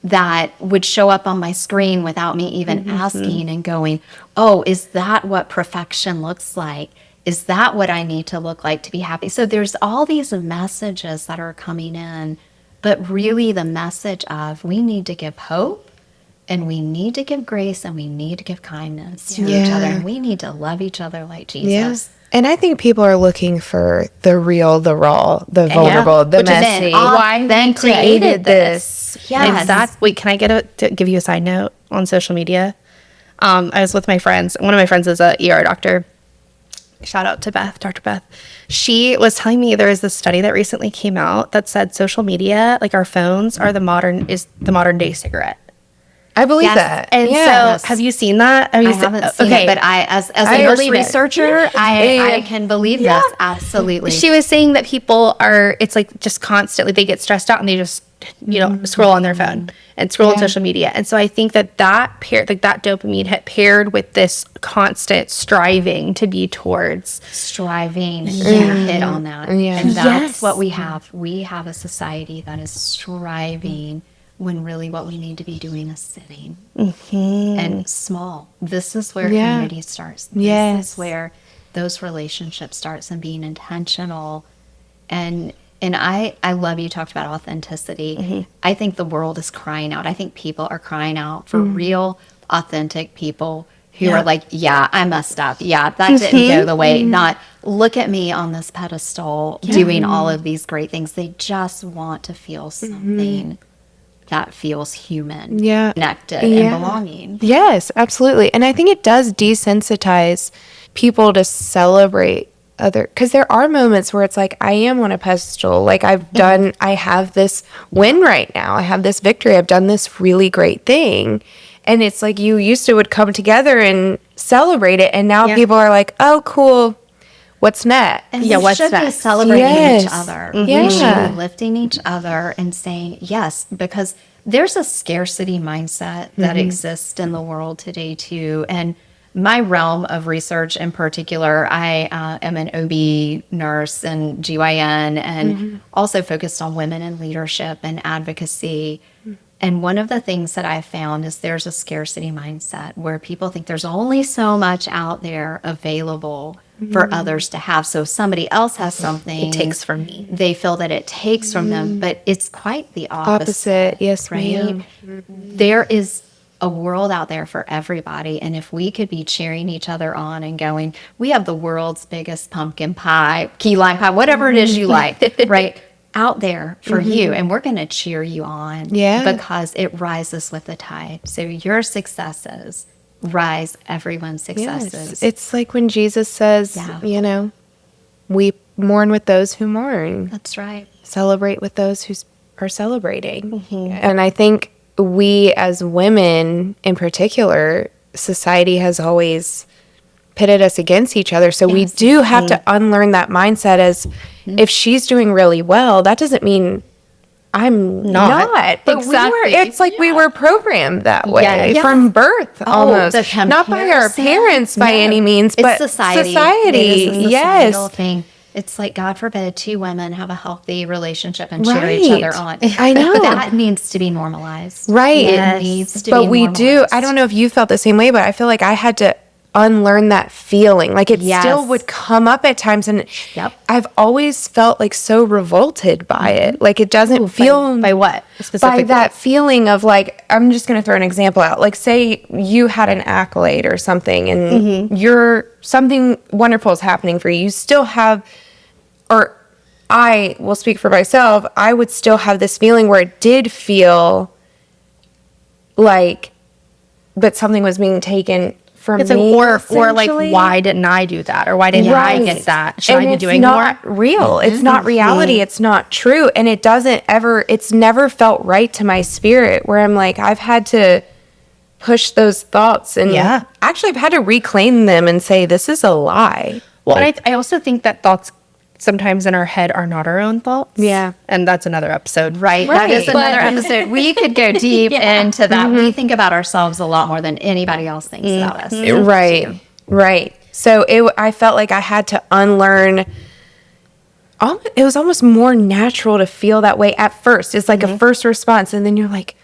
Speaker 3: that would show up on my screen without me even asking and going, oh, is that what perfection looks like? Is that what I need to look like to be happy? So there's all these messages that are coming in, but really the message of we need to give hope and we need to give grace and we need to give kindness to each other. And we need to love each other like Jesus.
Speaker 1: Yeah. And I think people are looking for the real, the raw, the vulnerable, the
Speaker 2: Which is
Speaker 1: messy.
Speaker 2: why we created this.
Speaker 3: Yes.
Speaker 2: Exactly. Wait, can I to give you a side note on social media? I was with my friends. One of my friends is a ER doctor. Shout out to Beth, Dr. Beth. She was telling me there is this study that recently came out that said social media, like our phones, are the modern day cigarette.
Speaker 1: I believe
Speaker 3: Yes.
Speaker 1: that.
Speaker 2: And so, have you seen that?
Speaker 3: I haven't seen it, but as a nurse
Speaker 1: believe it.
Speaker 3: researcher, I can believe this. Absolutely.
Speaker 2: She was saying that people are, it's like just constantly, they get stressed out and they just, scroll on their phone and scroll on social media. And so I think that paired, like that dopamine hit paired with this constant striving to be towards.
Speaker 3: striving. You hit on that.
Speaker 1: Yeah.
Speaker 3: And that's
Speaker 2: Yes.
Speaker 3: what we have. We have a society that is striving when really what we need to be doing is sitting and small. This is where community starts. This is where those relationships starts and being intentional. And I love you talked about authenticity. I think the world is crying out. I think people are crying out for real, authentic people who are like, yeah, I messed up. Yeah, that didn't go the way. Not look at me on this pedestal doing all of these great things. They just want to feel something that feels human, connected, and belonging.
Speaker 1: Yes, absolutely. And I think it does desensitize people to celebrate because there are moments where it's like, I am on a pedestal. Like I have this win right now. I have this victory. I've done this really great thing. And it's like you used to would come together and celebrate it. And now people are like, oh, cool. What's next?
Speaker 3: And we should be celebrating each other.
Speaker 1: Yeah.
Speaker 3: We should be lifting each other and saying yes, because there's a scarcity mindset that exists in the world today too. And my realm of research in particular, I am an OB nurse and GYN and also focused on women in leadership and advocacy. And one of the things that I found is there's a scarcity mindset where people think there's only so much out there available for others to have. So if somebody else has something,
Speaker 2: It takes from me.
Speaker 3: they feel that it takes from them, but it's quite the opposite.
Speaker 1: Yes,
Speaker 3: right?
Speaker 1: ma'am.
Speaker 3: There is a world out there for everybody. And if we could be cheering each other on and going, we have the world's biggest pumpkin pie, key lime pie, whatever it is you like, right? Out there for you, and we're going to cheer you on because it rises with the tide. So your successes rise everyone's successes.
Speaker 1: Yes. It's like when Jesus says, we mourn with those who mourn.
Speaker 3: That's right.
Speaker 1: Celebrate with those who are celebrating. And I think we as women in particular, society has always pitted us against each other. So we do have to unlearn that mindset as if she's doing really well, that doesn't mean I'm not. But it's like we were programmed that way from birth almost. Not by our parents by any means, but society.
Speaker 3: It is a
Speaker 1: Yes.
Speaker 3: societal thing. It's like, God forbid, two women have a healthy relationship and cheer each other on.
Speaker 1: I know.
Speaker 3: That needs to be normalized.
Speaker 1: Right.
Speaker 3: It needs to be
Speaker 1: But we
Speaker 3: normalized.
Speaker 1: do. I don't know if you felt the same way, but I feel like I had to unlearn that feeling. Like it still would come up at times, and I've always felt like so revolted by it. Like it doesn't feel
Speaker 2: By what specifically?
Speaker 1: by that feeling of like, I'm just going to throw an example out. Like say you had an accolade or something and something wonderful is happening for you. You still have, or I will speak for myself, I would still have this feeling where it did feel like, but something was being taken for
Speaker 2: It's
Speaker 1: me,
Speaker 2: or like,
Speaker 1: essentially.
Speaker 2: why didn't I do that? Or why didn't I get that? Should
Speaker 1: And
Speaker 2: I be
Speaker 1: it's
Speaker 2: doing
Speaker 1: not
Speaker 2: more?
Speaker 1: real. It's not reality. It's not true. And it's never felt right to my spirit, where I'm like, I've had to push those thoughts, and
Speaker 2: Yeah.
Speaker 1: actually I've had to reclaim them and say, this is a lie.
Speaker 2: Well, and I also think that thoughts sometimes in our head are not our own thoughts.
Speaker 1: Yeah.
Speaker 2: And that's another episode.
Speaker 3: Right. That is another episode. We could go deep into that. We think about ourselves a lot more than anybody else thinks about us.
Speaker 1: Right. Right. So I felt like I had to unlearn. It was almost more natural to feel that way at first. It's like a first response. And then you're like,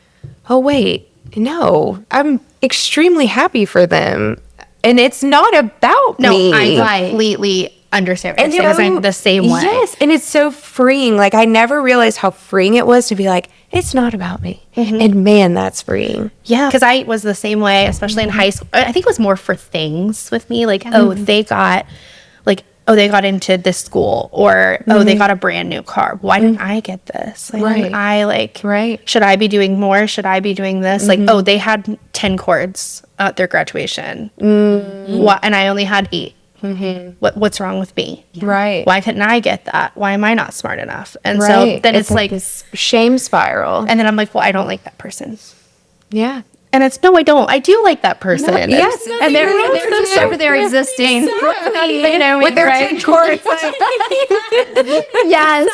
Speaker 1: oh, wait, no, I'm extremely happy for them. And it's not about me.
Speaker 2: I completely understand. Because I'm the same way.
Speaker 1: Yes. And it's so freeing. Like, I never realized how freeing it was to be like, it's not about me. And man, that's freeing.
Speaker 2: Yeah. Because I was the same way, especially in high school. I think it was more for things with me. Like, they got into this school, or they got a brand new car. Why didn't I get this? Like, why didn't I should I be doing more? Should I be doing this? Like, they had 10 chords at their graduation. What? And I only had 8. What's wrong with me?
Speaker 1: Right.
Speaker 2: Why couldn't I get that? Why am I not smart enough? And so then it's like
Speaker 1: this shame spiral.
Speaker 2: and then I'm like, well, I don't like that person.
Speaker 1: Yeah.
Speaker 2: And it's, no, I don't. I do like that person.
Speaker 1: Yes.
Speaker 3: And they're just over there existing.
Speaker 1: With their 10 chords.
Speaker 3: Yes.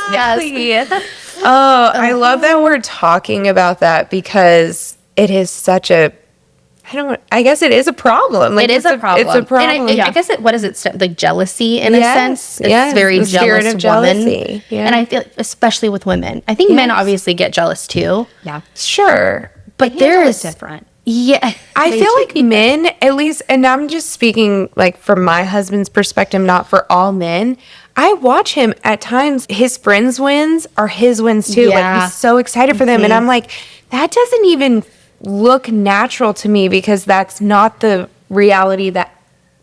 Speaker 1: Oh, I love that we're talking about that, because it is such a, I guess it is a problem. Like,
Speaker 2: It is a problem.
Speaker 1: It's a problem.
Speaker 2: And I guess what is it? Like jealousy in a sense. It's
Speaker 1: yes,
Speaker 2: very
Speaker 1: the spirit
Speaker 2: jealous
Speaker 1: of jealousy.
Speaker 2: woman.
Speaker 1: Yeah.
Speaker 2: And I feel, especially with women, I think men obviously get jealous too.
Speaker 3: Yeah.
Speaker 1: Sure.
Speaker 2: But
Speaker 3: There
Speaker 2: there's
Speaker 3: is different.
Speaker 2: Yeah.
Speaker 1: I feel like men, at least, and I'm just speaking like from my husband's perspective, not for all men. I watch him at times, his friends' wins are his wins too. Like,
Speaker 2: Yeah.
Speaker 1: he's so excited for them. And I'm like, that doesn't even look natural to me, because that's not the reality that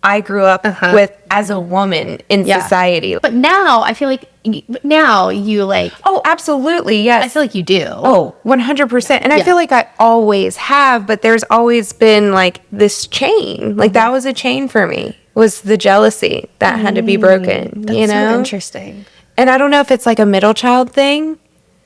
Speaker 1: I grew up with as a woman in society.
Speaker 2: But now I feel like you like,
Speaker 1: Oh, absolutely. Yes.
Speaker 2: I feel like you do.
Speaker 1: Oh, 100%. And I feel like I always have, but there's always been like this chain. Like, that was a chain for me, was the jealousy that had to be broken,
Speaker 2: That's
Speaker 1: you know?
Speaker 2: so interesting.
Speaker 1: And I don't know if it's like a middle child thing.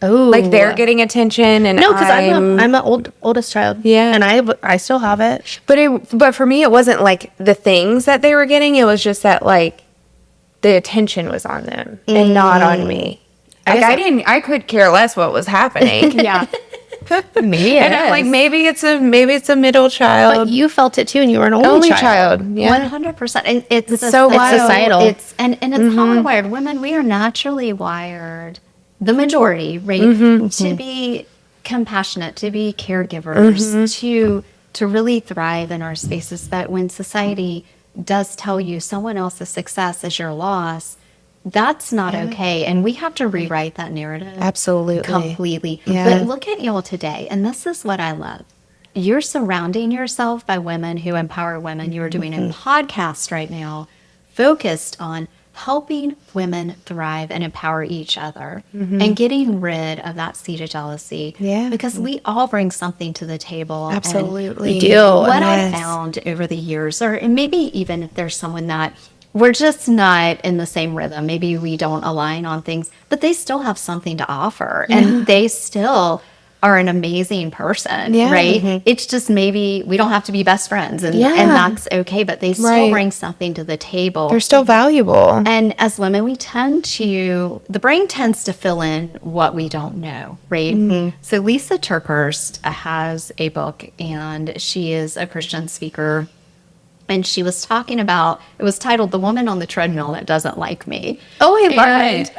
Speaker 2: Oh,
Speaker 1: Like, they're getting attention, and
Speaker 2: no, because I'm an oldest child.
Speaker 1: Yeah.
Speaker 2: And I still have it.
Speaker 1: But for me, it wasn't like the things that they were getting. It was just that, like, the attention was on them and not on me. I could care less what was happening.
Speaker 3: Yeah.
Speaker 2: Maybe
Speaker 1: And I'm like, maybe it's a middle child.
Speaker 2: But you felt it too, and you were an only child.
Speaker 1: Yeah.
Speaker 3: 100%. And it's
Speaker 1: so wild.
Speaker 2: Societal.
Speaker 3: It's hardwired. Women, we are naturally wired, the majority, right, to be compassionate, to be caregivers, to really thrive in our spaces. But when society does tell you someone else's success is your loss, that's not okay. And we have to rewrite that narrative.
Speaker 1: Absolutely.
Speaker 3: Completely.
Speaker 1: Yeah.
Speaker 3: But look at y'all today. And this is what I love. You're surrounding yourself by women who empower women. You are doing a podcast right now focused on helping women thrive and empower each other and getting rid of that seed of jealousy.
Speaker 1: Yeah.
Speaker 3: Because we all bring something to the table. And
Speaker 1: Absolutely.
Speaker 2: We do.
Speaker 3: what I
Speaker 1: Yes.
Speaker 3: found over the years, or and maybe even if there's someone that we're just not in the same rhythm, maybe we don't align on things, but they still have something to offer and they still are an amazing person,
Speaker 1: Yeah.
Speaker 3: right? It's just maybe we don't have to be best friends and that's okay, but they still
Speaker 1: Right.
Speaker 3: bring something to the table.
Speaker 1: They're still valuable.
Speaker 3: And as women, the brain tends to fill in what we don't know, right? So Lisa Turkhurst has a book, and she is a Christian speaker. And she was talking about, it was titled "The Woman on the Treadmill That Doesn't Like Me."
Speaker 2: Oh, I love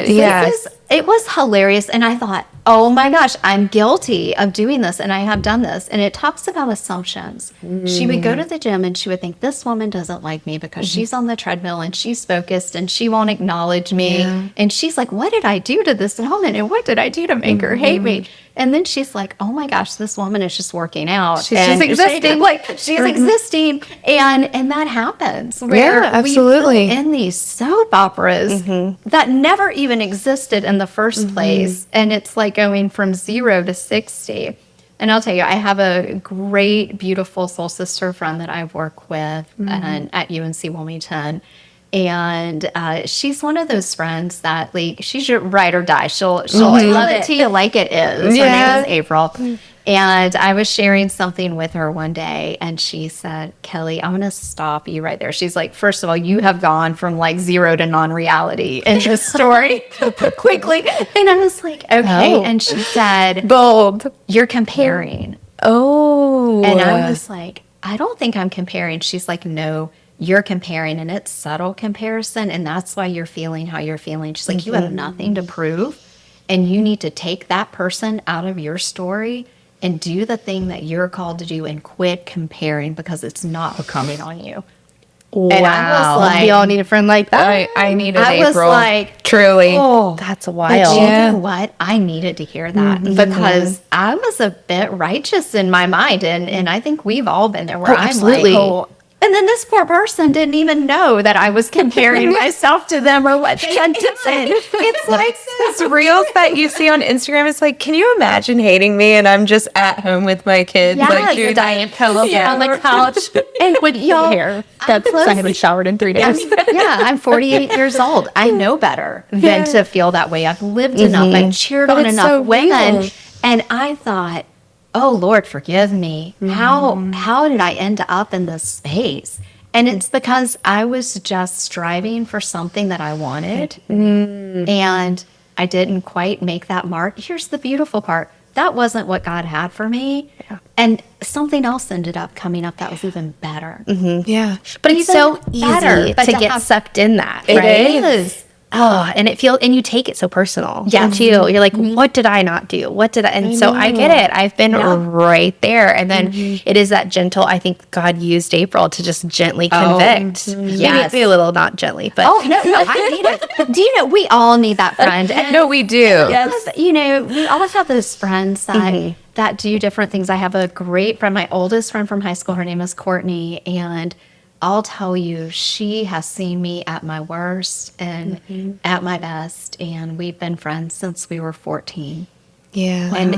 Speaker 2: it.
Speaker 1: Yes.
Speaker 3: It was hilarious. And I thought, oh my gosh, I'm guilty of doing this. And I have done this. And it talks about assumptions. She would go to the gym and she would think, this woman doesn't like me because she's on the treadmill and she's focused and she won't acknowledge me. And she's like, what did I do to this woman? And what did I do to make her hate me? And then she's like, oh my gosh, this woman is just working out.
Speaker 2: She's just existing.
Speaker 3: She's existing. And that happens.
Speaker 1: Yeah, absolutely.
Speaker 3: We fill in these soap operas that never even existed in the first place. And it's like going from 0 to 60. And I'll tell you, I have a great, beautiful soul sister friend that I work with and at UNC Wilmington. And she's one of those friends that, like, she's your ride or die. She'll tell it to you like it is. Her name is April. And I was sharing something with her one day, and she said, Kelly, I'm going to stop you right there. She's like, first of all, you have gone from like zero to non-reality in this story quickly. And I was like, okay.
Speaker 1: Oh.
Speaker 3: And she said,
Speaker 1: Bold.
Speaker 3: you're comparing.
Speaker 1: Oh.
Speaker 3: And I was like, I don't think I'm comparing. She's like, no, you're comparing, and it's subtle comparison, and that's why you're feeling how you're feeling. She's like, you have nothing to prove, and you need to take that person out of your story and do the thing that you're called to do and quit comparing, because it's not becoming on you.
Speaker 2: Wow.
Speaker 3: And I was like,
Speaker 2: we all need a friend like that.
Speaker 1: I needed
Speaker 3: I was
Speaker 1: April.
Speaker 3: like,
Speaker 1: Truly.
Speaker 3: oh,
Speaker 2: That's
Speaker 3: but
Speaker 2: wild.
Speaker 3: you know what? I needed to hear that because I was a bit righteous in my mind. And I think we've all been there where I'm
Speaker 2: absolutely.
Speaker 3: like, oh. And then this poor person didn't even know that I was comparing myself to them or what they had done.
Speaker 1: It's like those reels that you see on Instagram. It's like, can you imagine hating me and I'm just at home with my kids?
Speaker 3: Yes,
Speaker 1: like doing
Speaker 3: Diane
Speaker 1: pillow
Speaker 3: on the couch. And
Speaker 2: With
Speaker 3: y'all,
Speaker 2: hair.
Speaker 3: I'm
Speaker 2: That's
Speaker 3: close.
Speaker 2: I haven't showered in 3 days.
Speaker 3: I'm 48 years old. I know better than to feel that way. I've lived enough. I've cheered
Speaker 1: But
Speaker 3: on
Speaker 1: it's
Speaker 3: enough
Speaker 1: so
Speaker 3: women.
Speaker 1: real.
Speaker 3: And I thought, oh, Lord, forgive me. How did I end up in this space? And it's because I was just striving for something that I wanted. And I didn't quite make that mark. Here's the beautiful part. That wasn't what God had for me. And something else ended up coming up that was even better.
Speaker 1: Yeah.
Speaker 2: But it's
Speaker 3: Even
Speaker 2: so
Speaker 3: better,
Speaker 2: easy
Speaker 3: but
Speaker 2: to
Speaker 3: to
Speaker 2: get
Speaker 3: have-
Speaker 2: sucked in that.
Speaker 1: It
Speaker 2: right?
Speaker 1: is.
Speaker 2: Oh, and you take it so personal.
Speaker 3: Yeah.
Speaker 2: Too. You're like, what did I not do? What did I? And so I get it. I've been right there. And then it is that gentle. I think God used April to just gently convict.
Speaker 3: Yes.
Speaker 2: Maybe a little not gently, but
Speaker 3: Oh, no, I need it. Do you know, we all need that friend. And
Speaker 1: No, we do.
Speaker 3: yes, you know, we all have those friends that do different things. I have a great friend, my oldest friend from high school. Her name is Courtney, and I'll tell you, she has seen me at my worst and at my best, and we've been friends since we were 14.
Speaker 1: Yeah.
Speaker 3: And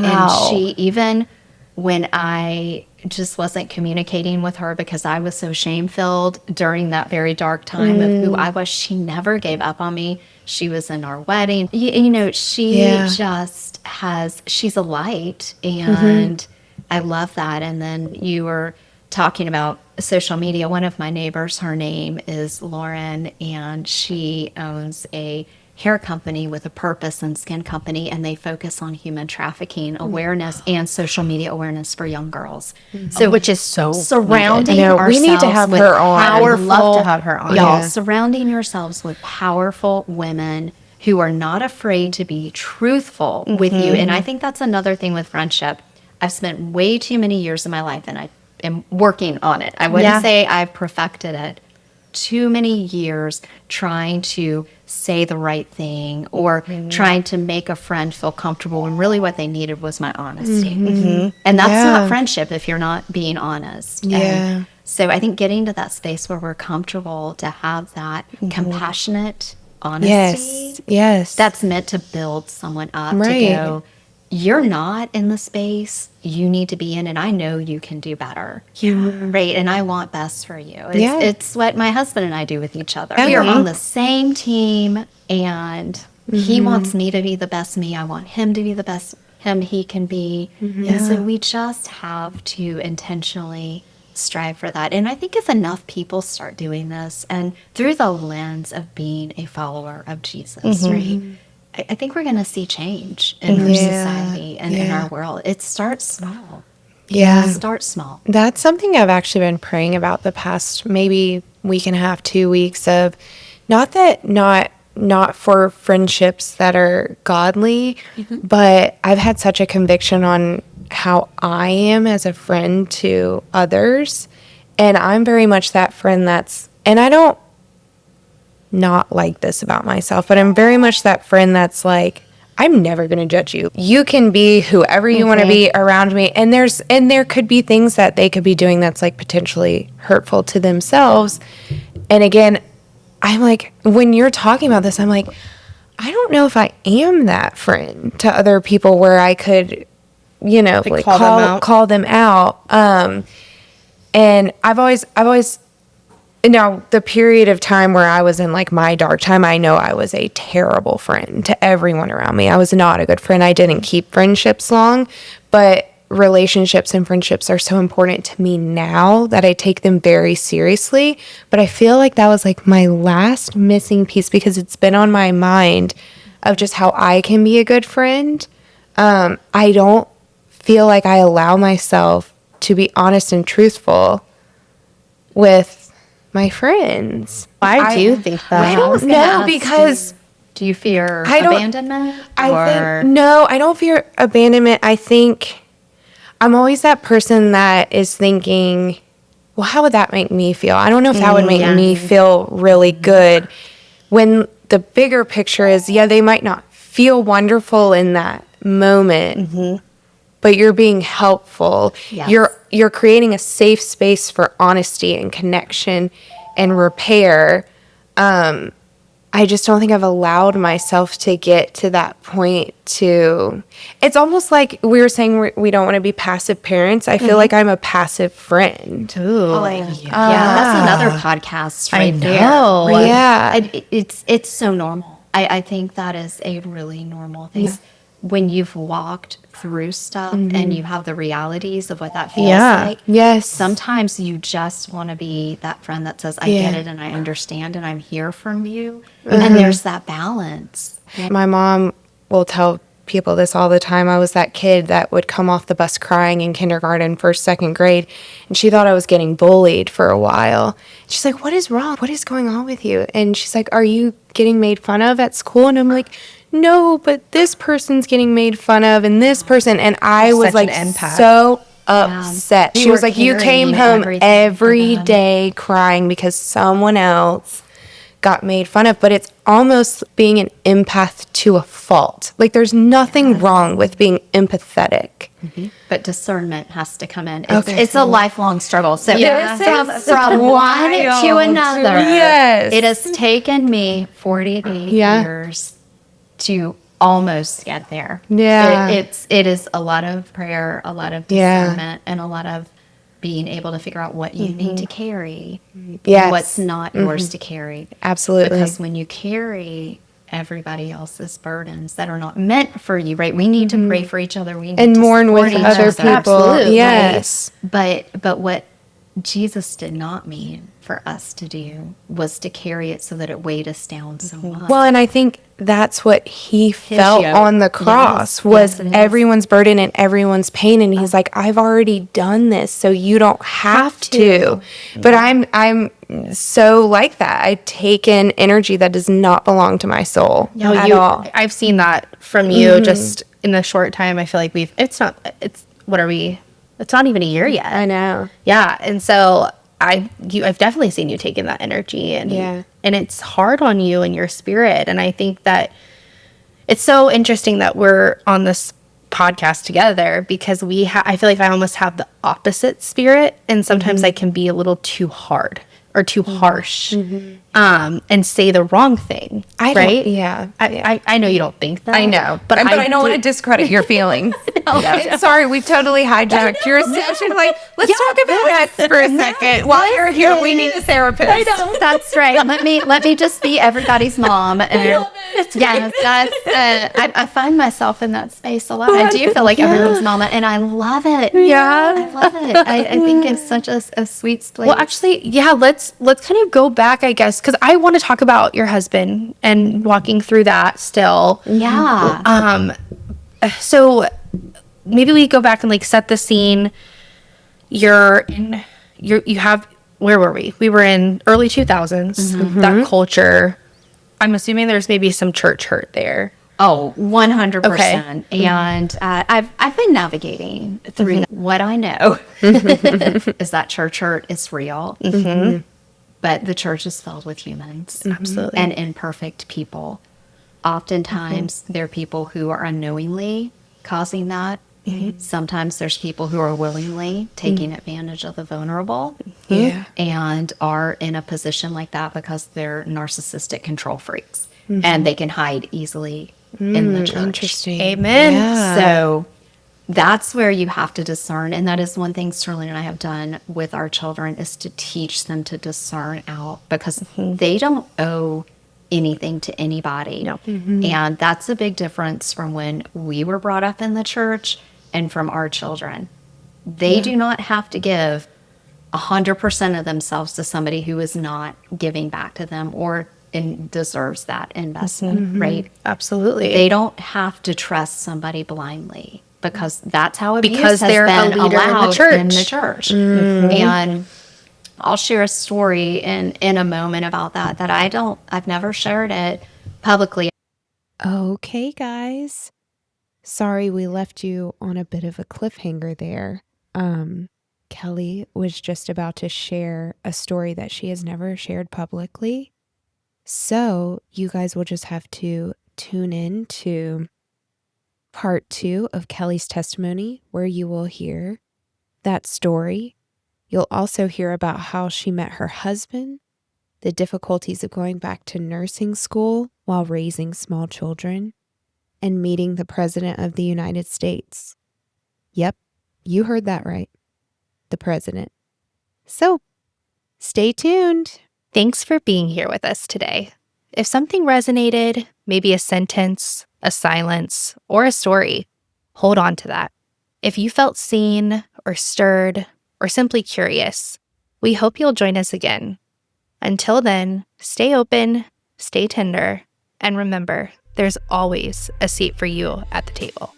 Speaker 3: she, even when I just wasn't communicating with her because I was so shame-filled during that very dark time of who I was, she never gave up on me. She was in our wedding. You know, she just she's a light, and I love that. And then you were talking about social media. One of my neighbors, her name is Lauren, and she owns a hair company with a purpose and skin company, and they focus on human trafficking awareness and social media awareness for young girls. So,
Speaker 2: which is so
Speaker 3: surrounding
Speaker 1: I know, we need to
Speaker 3: ourselves
Speaker 1: have
Speaker 3: with
Speaker 1: her on.
Speaker 2: I would
Speaker 3: powerful,
Speaker 2: love to have her on.
Speaker 3: y'all,
Speaker 1: Yeah.
Speaker 3: surrounding yourselves with powerful women who are not afraid to be truthful with you. And I think that's another thing with friendship. I've spent way too many years of my life, and I am working on it. I wouldn't say I've perfected it. Too many years trying to say the right thing or trying to make a friend feel comfortable when really what they needed was my honesty. And that's not friendship if you're not being honest.
Speaker 1: Yeah.
Speaker 3: And so I think getting to that space where we're comfortable to have that compassionate honesty
Speaker 1: Yes.
Speaker 3: that's meant to build someone up
Speaker 1: Right.
Speaker 3: to go, you're not in the space you need to be in, and I know you can do better. Right. And I want best for you. It's what my husband and I do with each other. We are on the same team, and he wants me to be the best me. I want him to be the best him he can be. And so we just have to intentionally strive for that. And I think if enough people start doing this, and through the lens of being a follower of Jesus, right? I think we're going to see change in our society and in our world. It starts small.
Speaker 1: Yeah.
Speaker 3: Start small.
Speaker 1: That's something I've actually been praying about the past maybe week and a half, 2 weeks of not for friendships that are godly, but I've had such a conviction on how I am as a friend to others. And I'm very much that friend and I don't not like this about myself, but I'm very much that friend that's like, I'm never going to judge you. You can be whoever you want to be around me. And there could be things that they could be doing that's like potentially hurtful to themselves. And again, I'm like, when you're talking about this, I'm like, I don't know if I am that friend to other people where I could you know, like call them out. And I've always, now the period of time where I was in like my dark time, I know I was a terrible friend to everyone around me. I was not a good friend. I didn't keep friendships long, but relationships and friendships are so important to me now that I take them very seriously. But I feel like that was like my last missing piece, because it's been on my mind of just how I can be a good friend. I don't feel like I allow myself to be honest and truthful with my friends.
Speaker 2: Why do you think that?
Speaker 1: I don't know, because
Speaker 3: do you fear abandonment?
Speaker 1: No, I don't fear abandonment. I think I'm always that person that is thinking, well, how would that make me feel? I don't know if that would make me feel really good. When the bigger picture is, they might not feel wonderful in that moment, but you're being helpful.
Speaker 3: Yes.
Speaker 1: You're creating a safe space for honesty and connection and repair. I just don't think I've allowed myself to get to that point it's almost like we were saying we don't want to be passive parents. I feel like I'm a passive friend.
Speaker 2: Ooh.
Speaker 3: That's another podcast right
Speaker 2: know.
Speaker 3: there.
Speaker 1: Yeah.
Speaker 3: It's so normal. I think that is a really normal thing. When you've walked through stuff and you have the realities of what that feels like.
Speaker 1: Yes.
Speaker 3: Sometimes you just want to be that friend that says, I get it and I understand and I'm here from you. And there's that balance.
Speaker 1: My mom will tell people this all the time. I was that kid that would come off the bus crying in kindergarten, first, second grade, and she thought I was getting bullied for a while. She's like, what is wrong? What is going on with you? And she's like, are you getting made fun of at school? And I'm like, no, but this person's getting made fun of and this person. And I was like so upset. She was like, you came home every day crying because someone else got made fun of. But it's almost being an empath to a fault. Like, there's nothing wrong with being empathetic.
Speaker 3: But discernment has to come in. It's a lifelong struggle. So from one to another, it has taken me 48 years to almost get there. It is a lot of prayer, a lot of discernment, and a lot of being able to figure out what you need to carry, what's not yours to carry.
Speaker 1: Absolutely.
Speaker 3: Because when you carry everybody else's burdens that are not meant for you, right? We need to pray for each other. We need to
Speaker 1: mourn with other people.
Speaker 2: Absolutely.
Speaker 1: Yes.
Speaker 3: Right? But what Jesus did not mean for us to do was to carry it so that it weighed us down so much.
Speaker 1: Well, and I think that's what he felt on the cross was everyone's burden and everyone's pain. And he's like, I've already done this, so you don't have to. But I'm so like that. I take in energy that does not belong to my soul at all.
Speaker 2: I've seen that from you just in the short time. I feel like it's not even a year yet.
Speaker 1: I know.
Speaker 2: Yeah. And so I've definitely seen you taking that energy and it's hard on you and your spirit. And I think that it's so interesting that we're on this podcast together because I feel like I almost have the opposite spirit. And sometimes I can be a little too hard or too harsh and say the wrong thing. I know you don't think that.
Speaker 1: I know. But I don't want to discredit your feelings. Sorry, we've totally hijacked your session. Like, let's talk about that for a second. While you're here, we need a therapist.
Speaker 3: I know. That's right. Let me just be everybody's mom. And I find myself in that space a lot. I do feel like everyone's mama, and I love it.
Speaker 1: Yeah.
Speaker 3: I love it. I think it's such a sweet place.
Speaker 2: Well, actually, let's kind of go back, I guess, because I want to talk about your husband and walking through that still.
Speaker 3: Yeah.
Speaker 2: So maybe we go back and like set the scene. Where were we? We were in early 2000s. That culture. I'm assuming there's maybe some church hurt there.
Speaker 3: Oh, 100%.
Speaker 2: Okay.
Speaker 3: And I've been navigating through what I know is that church hurt is real. But the church is filled with humans.
Speaker 2: Absolutely.
Speaker 3: And imperfect people. Oftentimes, there are people who are unknowingly causing that. Sometimes there's people who are willingly taking advantage of the vulnerable and are in a position like that because they're narcissistic control freaks and they can hide easily in the church.
Speaker 1: Interesting.
Speaker 2: Amen.
Speaker 3: So that's where you have to discern. And that is one thing Sterling and I have done with our children, is to teach them to discern out, because they don't owe anything to anybody.
Speaker 2: No.
Speaker 3: And that's a big difference from when we were brought up in the church and from our children. They do not have to give 100% of themselves to somebody who is not giving back to them or deserves that investment, right?
Speaker 2: Absolutely.
Speaker 3: They don't have to trust somebody blindly, because that's how abuse
Speaker 2: Because
Speaker 3: has
Speaker 2: they're a
Speaker 3: been
Speaker 2: leader in the
Speaker 3: allowed
Speaker 2: church.
Speaker 3: in the church. And I'll share a story in a moment about that I've never shared it publicly.
Speaker 1: Okay, guys. Sorry we left you on a bit of a cliffhanger there. Kellie was just about to share a story that she has never shared publicly. So you guys will just have to tune in to part 2 of Kellie's testimony, where you will hear that story. You'll also hear about how she met her husband, the difficulties of going back to nursing school while raising small children, and meeting the President of the United States. Yep, you heard that right. The President. So, stay tuned.
Speaker 2: Thanks for being here with us today. If something resonated, maybe a sentence, a silence, or a story, hold on to that. If you felt seen or stirred or simply curious, we hope you'll join us again. Until then, stay open, stay tender, and remember, there's always a seat for you at the table.